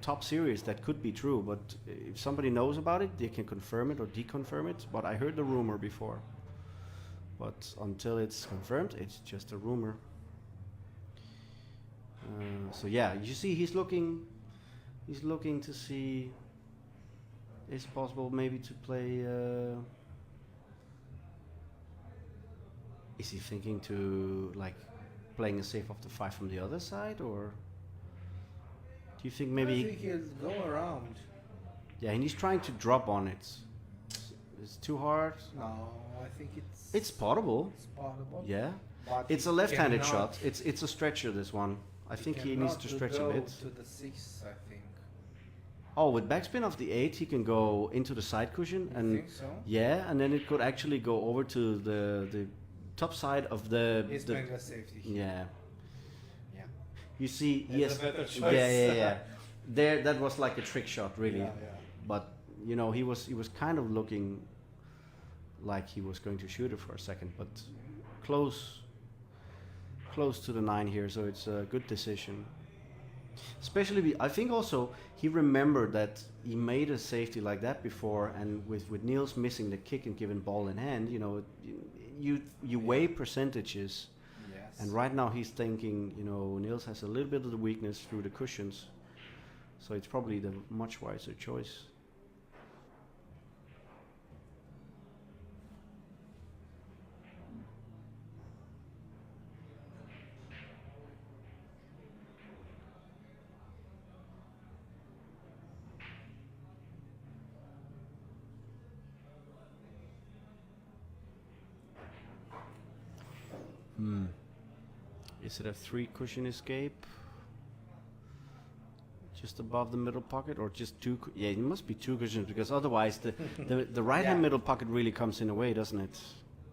Speaker 1: top serious that could be true, but if somebody knows about it, they can confirm it or deconfirm it. But I heard the rumor before. But until it's confirmed, it's just a rumor. So yeah, you see, he's looking to see. Is it possible maybe to play? Is he thinking to like playing a safe off the 5 from the other side, or do you think maybe?
Speaker 2: I think he'll go around.
Speaker 1: Yeah, and he's trying to drop on it. It's too hard.
Speaker 2: No, I think it's.
Speaker 1: It's potable.
Speaker 2: It's possible.
Speaker 1: Yeah,
Speaker 2: But
Speaker 1: it's
Speaker 2: he
Speaker 1: a left-handed
Speaker 2: cannot-
Speaker 1: shot. It's a stretcher. This one. I think he needs
Speaker 2: cannot
Speaker 1: to stretch a
Speaker 2: go
Speaker 1: bit.
Speaker 2: to the 6, I think.
Speaker 1: Oh, with backspin of the 8, he can go into the side cushion,
Speaker 2: You
Speaker 1: and
Speaker 2: think so?
Speaker 1: yeah, and then it could actually go over to the top side of the.
Speaker 2: He's playing the safety here.
Speaker 1: Yeah.
Speaker 2: Yeah.
Speaker 1: You see,
Speaker 2: It's
Speaker 1: yes.
Speaker 2: a better choice.
Speaker 1: Yeah. There, that was like a trick shot, really.
Speaker 2: Yeah.
Speaker 1: But he was kind of looking like he was going to shoot it for a second, but close to the 9 here, so it's a good decision. Especially, I think also he remembered that he made a safety like that before, and with Niels missing the kick and giving ball in hand, you weigh percentages,
Speaker 2: Yes.
Speaker 1: and right now he's thinking, Niels has a little bit of the weakness through the cushions, so it's probably the much wiser choice. Is it a 3 cushion escape? Just above the middle pocket, or just 2? Yeah, it must be 2 cushions, because otherwise the right hand
Speaker 2: Yeah.
Speaker 1: middle pocket really comes in the way, doesn't it?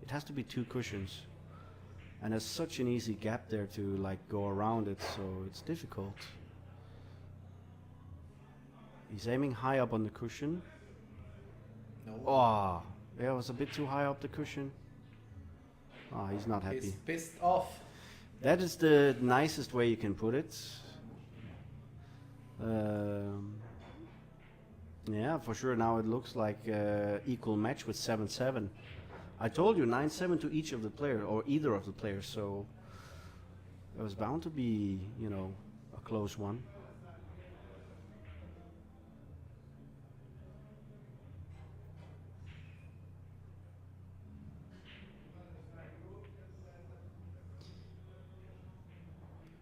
Speaker 1: It has to be 2 cushions, and there's such an easy gap there to like go around it, so it's difficult. He's aiming high up on the cushion.
Speaker 2: No.
Speaker 1: Oh, yeah, it was a bit too high up the cushion. Oh, he's not happy.
Speaker 2: He's pissed off.
Speaker 1: That is the nicest way you can put it. Yeah, for sure. Now it looks like equal match with 7-7. I told you 9-7 to each of the players, or either of the players. So it was bound to be, a close one.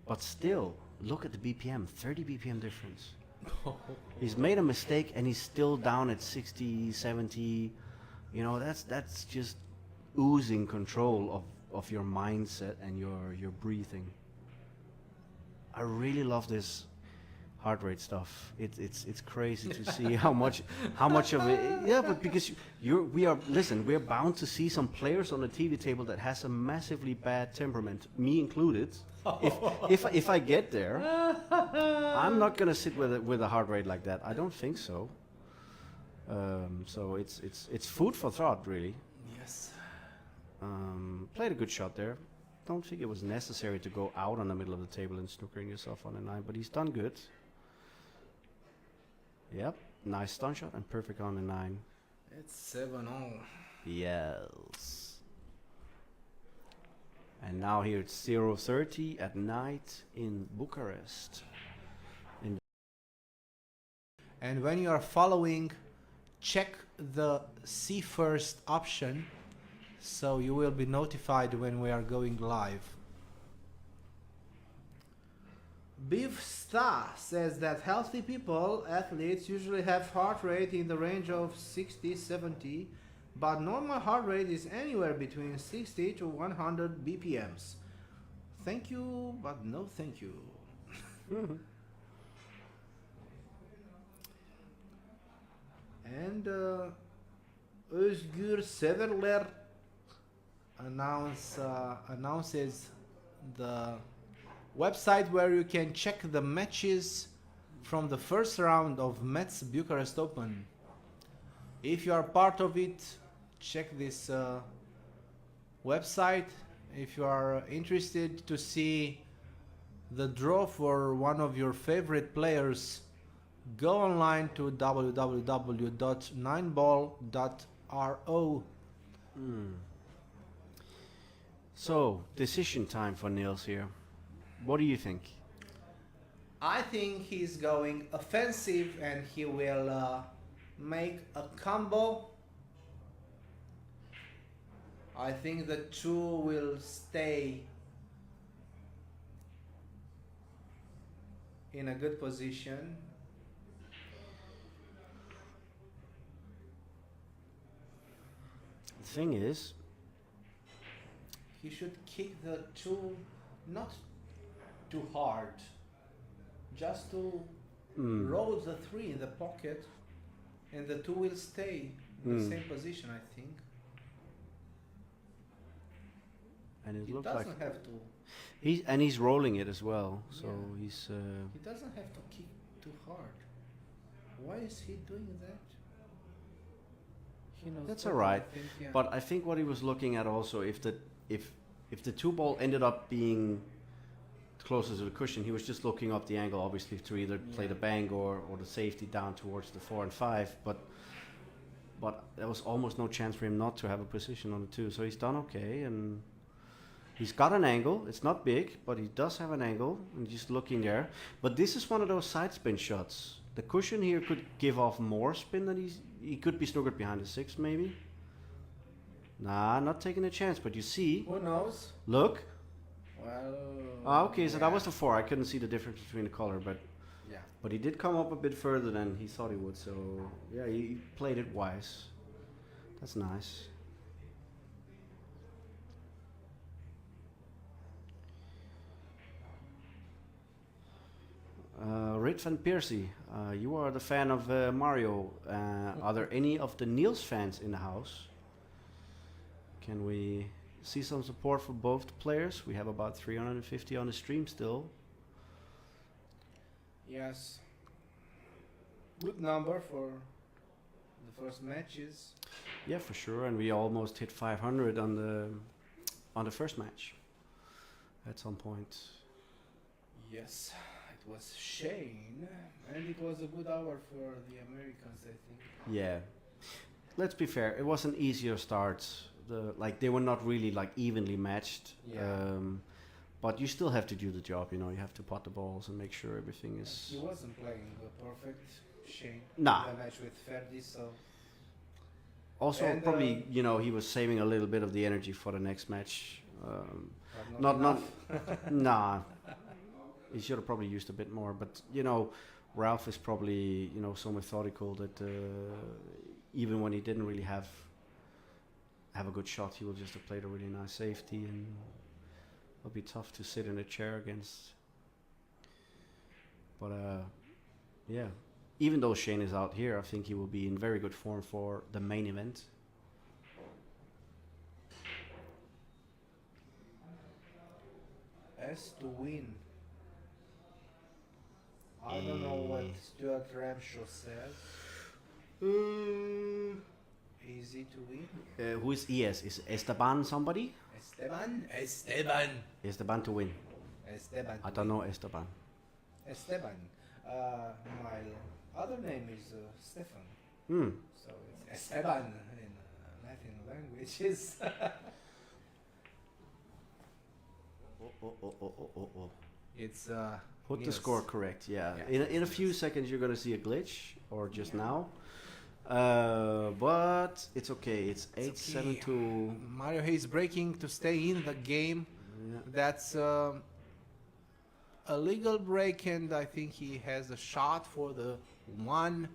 Speaker 1: But still, look at the BPM, 30 BPM difference. He's made a mistake and he's still down at 60, 70. That's just oozing control of your mindset and your breathing. I really love this heart rate stuff. It's crazy to see how much of it. Yeah, but because we are bound to see some players on the TV table that has a massively bad temperament, me included. If I get there, I'm not gonna sit with a heart rate like that. I don't think so. So it's food for thought, really.
Speaker 2: Yes.
Speaker 1: Played a good shot there. Don't think it was necessary to go out on the middle of the table and snookering yourself on a 9, but he's done good. Yep, nice stun shot and perfect on a 9.
Speaker 2: It's 7-0.
Speaker 1: Yes. And now here it's 0:30 at night in Bucharest.
Speaker 2: And when you are following, check the see first option, so you will be notified when we are going live. Beef Star says that healthy people, athletes, usually have heart rate in the range of 60-70, but normal heart rate is anywhere between 60 to 100 BPMs. Thank you, but no thank you. And Özgür Severler announces the website where you can check the matches from the first round of Metz Bucharest Open. If you are part of it, check this website. If you are interested to see the draw for one of your favorite players, go online to www.9ball.ro.
Speaker 1: So, decision time for Niels here. What do you think?
Speaker 2: I think he's going offensive and he will make a combo. I think the 2 will stay in a good position.
Speaker 1: The thing is,
Speaker 2: He should kick the 2 not too hard, just to roll the 3 in the pocket, and the 2 will stay in the same position, I think.
Speaker 1: and it
Speaker 2: He
Speaker 1: looks
Speaker 2: doesn't
Speaker 1: like
Speaker 2: have to.
Speaker 1: he's rolling it as well. So
Speaker 2: Yeah.
Speaker 1: he's
Speaker 2: He doesn't have to kick too hard. Why is he doing that? He knows
Speaker 1: That's
Speaker 2: better,
Speaker 1: alright.
Speaker 2: I think, yeah.
Speaker 1: But I think what he was looking at also, if the 2 ball ended up being closer to the cushion, he was just looking up the angle, obviously, to either play the bang or the safety down towards the 4 and 5. But there was almost no chance for him not to have a position on the 2. So he's done okay, and he's got an angle. It's not big, but he does have an angle, and just looking there. But this is one of those side spin shots. The cushion here could give off more spin than he could be snookered behind the 6 maybe. Nah, not taking a chance, but you see,
Speaker 2: Who knows?
Speaker 1: look.
Speaker 2: Well.
Speaker 1: Okay, so that was the 4. I couldn't see the difference between the color, but he did come up a bit further than he thought he would. So yeah, he played it wise. That's nice. Rit van Persie, you are the fan of Mario. Are there any of the Niels fans in the house? Can we see some support for both players? We have about 350 on the stream still.
Speaker 2: Yes. Good number for the first matches.
Speaker 1: Yeah, for sure, and we almost hit 500 on the first match at some point.
Speaker 2: Yes, it was Shane, and it was a good hour for the Americans, I think.
Speaker 1: Yeah, let's be fair. It was an easier start. They were not really like evenly matched.
Speaker 2: Yeah.
Speaker 1: But you still have to do the job. You know, you have to pot the balls and make sure everything is.
Speaker 2: He wasn't playing perfect, Shane.
Speaker 1: Nah.
Speaker 2: The match with Ferdi, so.
Speaker 1: Also,
Speaker 2: And,
Speaker 1: probably he was saving a little bit of the energy for the next match.
Speaker 2: Not
Speaker 1: Not nah. He should have probably used a bit more. But Ralph is probably so methodical that even when he didn't really have a good shot, he will just have played a really nice safety, and it'll be tough to sit in a chair against. But yeah, even though Shane is out here, I think he will be in very good form for the main event.
Speaker 2: As to win. I don't know what Stuart Ramshaw says. Easy to win.
Speaker 1: Who is ES? Is Esteban somebody?
Speaker 2: Esteban?
Speaker 1: Esteban to win.
Speaker 2: Esteban.
Speaker 1: I don't know Esteban.
Speaker 2: Esteban. My other name is Stefan. So it's Esteban in Latin languages.
Speaker 1: Oh.
Speaker 2: It's
Speaker 1: Put the
Speaker 2: Niels.
Speaker 1: score correct, yeah.
Speaker 2: Yeah,
Speaker 1: In a few seconds you're gonna see a glitch, or just now. But it's okay. It's 8-7 to.
Speaker 2: Mario Hayes breaking to stay in the game.
Speaker 1: Yeah.
Speaker 2: That's a legal break, and I think he has a shot for the 1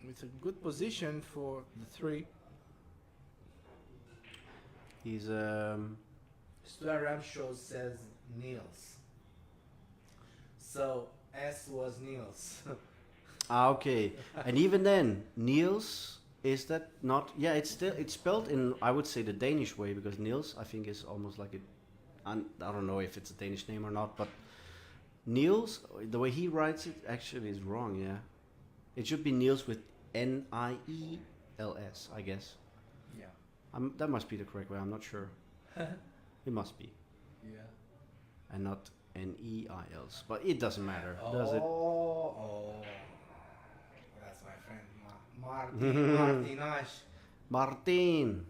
Speaker 2: with a good position for the 3.
Speaker 1: He's
Speaker 2: Stuart Ramshaw says Niels. So S was Niels.
Speaker 1: okay. And even then, Niels, is that not? Yeah, it's spelled in, I would say, the Danish way, because Niels I think is almost like I don't know if it's a Danish name or not, but Niels, the way he writes it actually is wrong. Yeah, it should be Niels with Niels, I guess.
Speaker 2: Yeah.
Speaker 1: That must be the correct way. I'm not sure. It must be,
Speaker 2: Yeah.
Speaker 1: and not Neils. But it doesn't matter, does it?
Speaker 2: Oh, that's my friend Martin.
Speaker 1: Martin.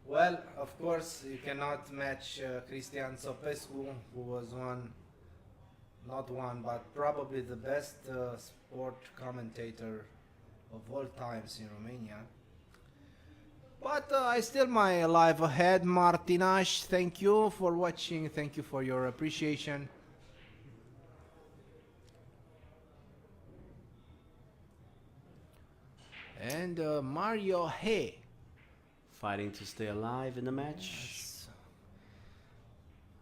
Speaker 2: Well, of course, you cannot match Cristian Sopescu, who was but probably the best sport commentator of all times in Romania. But I still my life ahead, Martinash. Thank you for watching. Thank you for your appreciation. And Mario Hay.
Speaker 1: Fighting to stay alive in the match.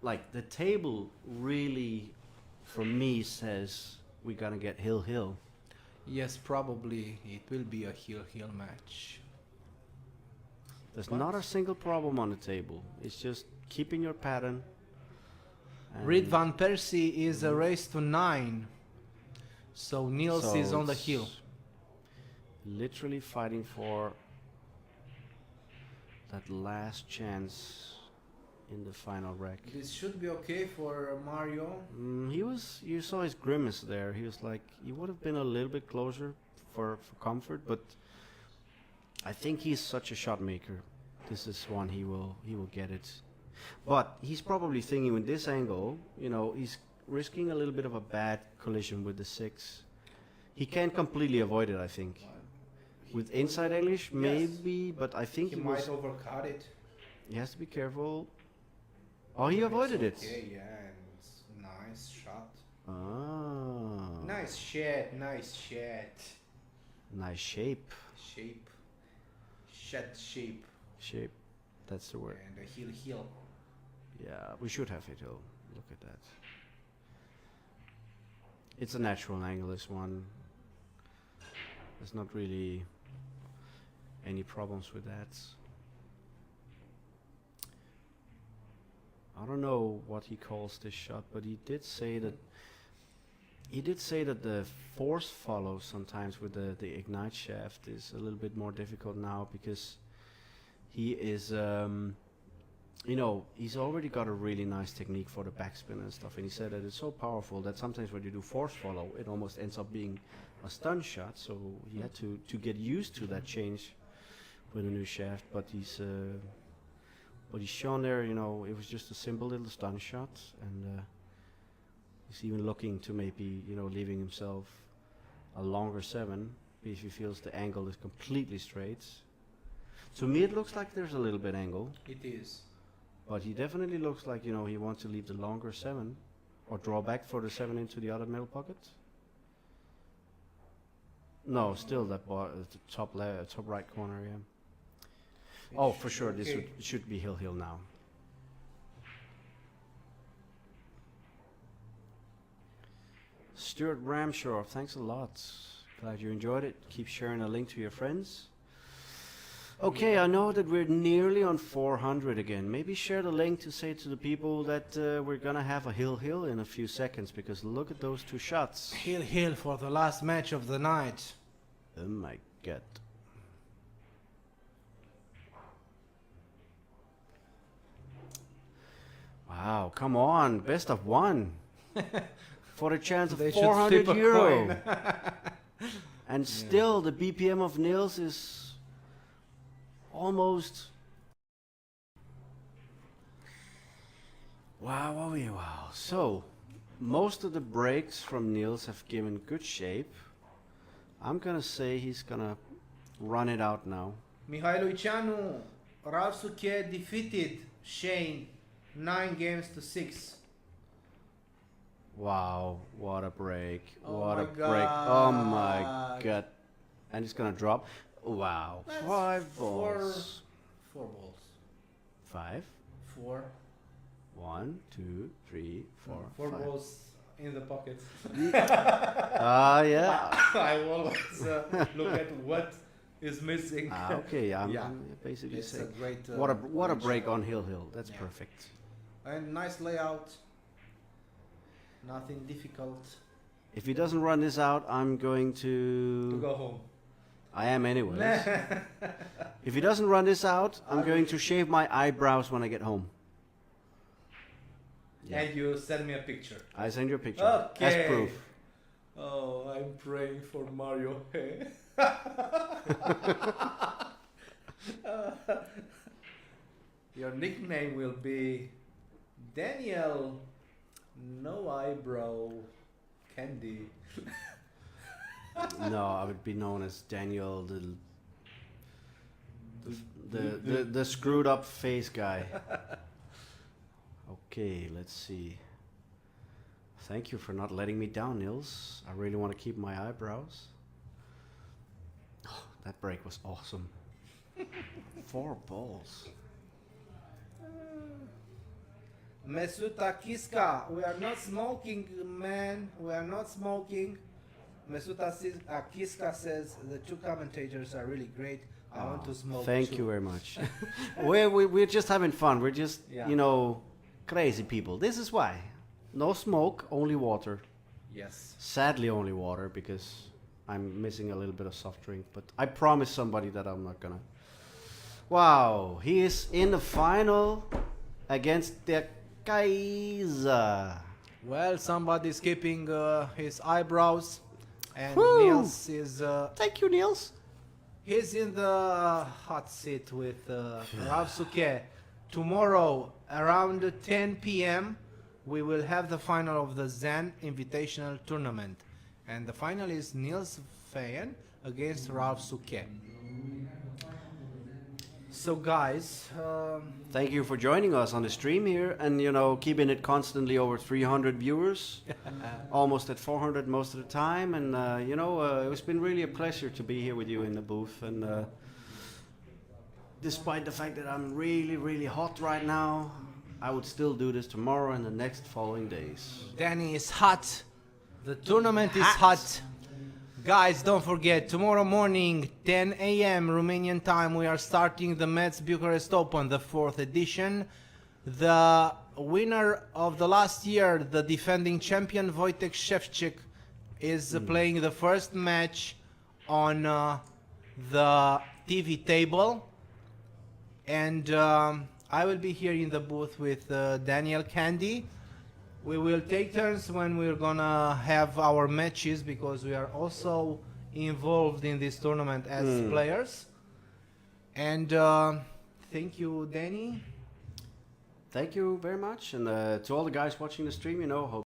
Speaker 1: Like, the table really, for me, says we're gonna get hill.
Speaker 2: Yes, probably it will be a hill match.
Speaker 1: There's not a single problem on the table. It's just keeping your pattern.
Speaker 2: Reed Van Persie is a race to 9. So Niels
Speaker 1: So
Speaker 2: is on the
Speaker 1: it's
Speaker 2: hill.
Speaker 1: Literally fighting for that last chance in the final wreck.
Speaker 2: This should be okay for Mario.
Speaker 1: You saw his grimace there. He was like, he would have been a little bit closer for comfort, but I think he's such a shot maker. This is one he will get it. But he's probably thinking with this angle, he's risking a little bit of a bad collision with the 6. He can't completely avoid it, I think. With inside English, maybe, but I think
Speaker 2: He might overcut it.
Speaker 1: he has to be careful. Oh, he avoided it.
Speaker 2: Okay, yeah, and it's nice shot.
Speaker 1: Ah.
Speaker 2: Nice shot, nice shot.
Speaker 1: Nice shape.
Speaker 2: Shape. Shot shape.
Speaker 1: Shape. That's the word.
Speaker 2: And a hill.
Speaker 1: Yeah, we should have hit hill. Look at that. It's a natural angle, this one. There's not really any problems with that. I don't know what he calls this shot, but he did say that the force follow sometimes with the ignite shaft is a little bit more difficult now because he is he's already got a really nice technique for the backspin and stuff, and he said that it's so powerful that sometimes when you do force follow it almost ends up being a stun shot, so he had to get used to that change with a new shaft, but he's shown there, it was just a simple little stun shot, and he's even looking to maybe, leaving himself a longer 7 if he feels the angle is completely straight. To me it looks like there's a little bit angle.
Speaker 2: It is.
Speaker 1: But he definitely looks like, he wants to leave the longer 7 or draw back for the 7 into the other middle pocket. No, still that the top right corner, yeah. Oh, for sure, this should be hill now. Stuart Ramshaw, thanks a lot. Glad you enjoyed it. Keep sharing a link to your friends. Okay, I know that we're nearly on 400 again. Maybe share the link to say to the people that we're gonna have a hill in a few seconds, because look at those 2 shots.
Speaker 2: Hill for the last match of the night.
Speaker 1: Oh my god. Wow, come on, best of 1. For a chance of 400 euro. And still the BPM of Niels is almost. Wow. So, most of the breaks from Niels have given good shape. I'm gonna say he's gonna run it out now.
Speaker 2: Mihai Lucianu, Ralph Suquet defeated Shane 9-6.
Speaker 1: Wow, what a break.
Speaker 2: Oh
Speaker 1: what
Speaker 2: my
Speaker 1: a break. Oh my god. And it's gonna drop. Wow.
Speaker 2: That's
Speaker 1: 5 balls.
Speaker 2: 4 balls.
Speaker 1: 5.
Speaker 2: 4.
Speaker 1: 1, 2, 3, 4.
Speaker 2: 4
Speaker 1: 5.
Speaker 2: balls in the pocket.
Speaker 1: Yeah.
Speaker 2: I always look at what is missing.
Speaker 1: Okay, I'm
Speaker 2: Yeah.
Speaker 1: basically
Speaker 2: It's a
Speaker 1: saying.
Speaker 2: great.
Speaker 1: What a break
Speaker 2: shot.
Speaker 1: on Hill. That's
Speaker 2: Yeah.
Speaker 1: perfect.
Speaker 2: And nice layout. Nothing difficult.
Speaker 1: If he doesn't run this out, I'm going
Speaker 2: To
Speaker 1: to.
Speaker 2: go home.
Speaker 1: I am anyways. If he doesn't run this out, I'm going to shave my eyebrows when I get home. Yeah.
Speaker 3: And you send me a picture.
Speaker 1: I send you a picture
Speaker 3: Okay.
Speaker 1: as proof.
Speaker 3: Oh, I'm praying for Mario. Your nickname will be Daniel No Eyebrow Candy.
Speaker 1: No, I would be known as Daniel, the screwed up face guy. Okay, let's see. Thank you for not letting me down, Niels. I really want to keep my eyebrows. Oh, that break was awesome. 4 balls.
Speaker 3: Mesuta Kiska, we are not smoking, man. We are not smoking. Mesuta Kiska says the 2 commentators are really great. I want to smoke.
Speaker 1: Thank
Speaker 3: too.
Speaker 1: you very much. we're just having fun. We're just,
Speaker 3: Yeah.
Speaker 1: you know, crazy people. This is why. No smoke, only water.
Speaker 3: Yes.
Speaker 1: Sadly, only water because I'm missing a little bit of soft drink. But I promise somebody that I'm not gonna. Wow, he is in the final against the Kaiser.
Speaker 2: Well, somebody's keeping his eyebrows, and
Speaker 1: Woo!
Speaker 2: Niels is
Speaker 1: Thank you, Niels.
Speaker 2: he's in the hot seat with Ralph Souquet. Tomorrow around 10 p.m. we will have the final of the Zan Invitational Tournament, and the final is Niels Feijen against Ralph Souquet. So guys,
Speaker 1: Thank you for joining us on the stream here and, you know, keeping it constantly over 300 viewers. Almost at 400 most of the time. And, you know, it's been really a pleasure to be here with you in the booth. And despite the fact that I'm really, really hot right now, I would still do this tomorrow and the next following days.
Speaker 2: Danny is hot. The tournament is hot. Guys, don't forget, tomorrow morning, 10 a.m. Romanian time, we are starting the Metz Bucharest Open, the 4th edition. The winner of the last year, the defending champion Wojtek Szewczyk, is playing the first match on the TV table. And I will be here in the booth with Daniel Candy. We will take turns when we're gonna have our matches because we are also involved in this tournament as players. And thank you, Danny.
Speaker 1: Thank you very much. And to all the guys watching the stream, you know, hope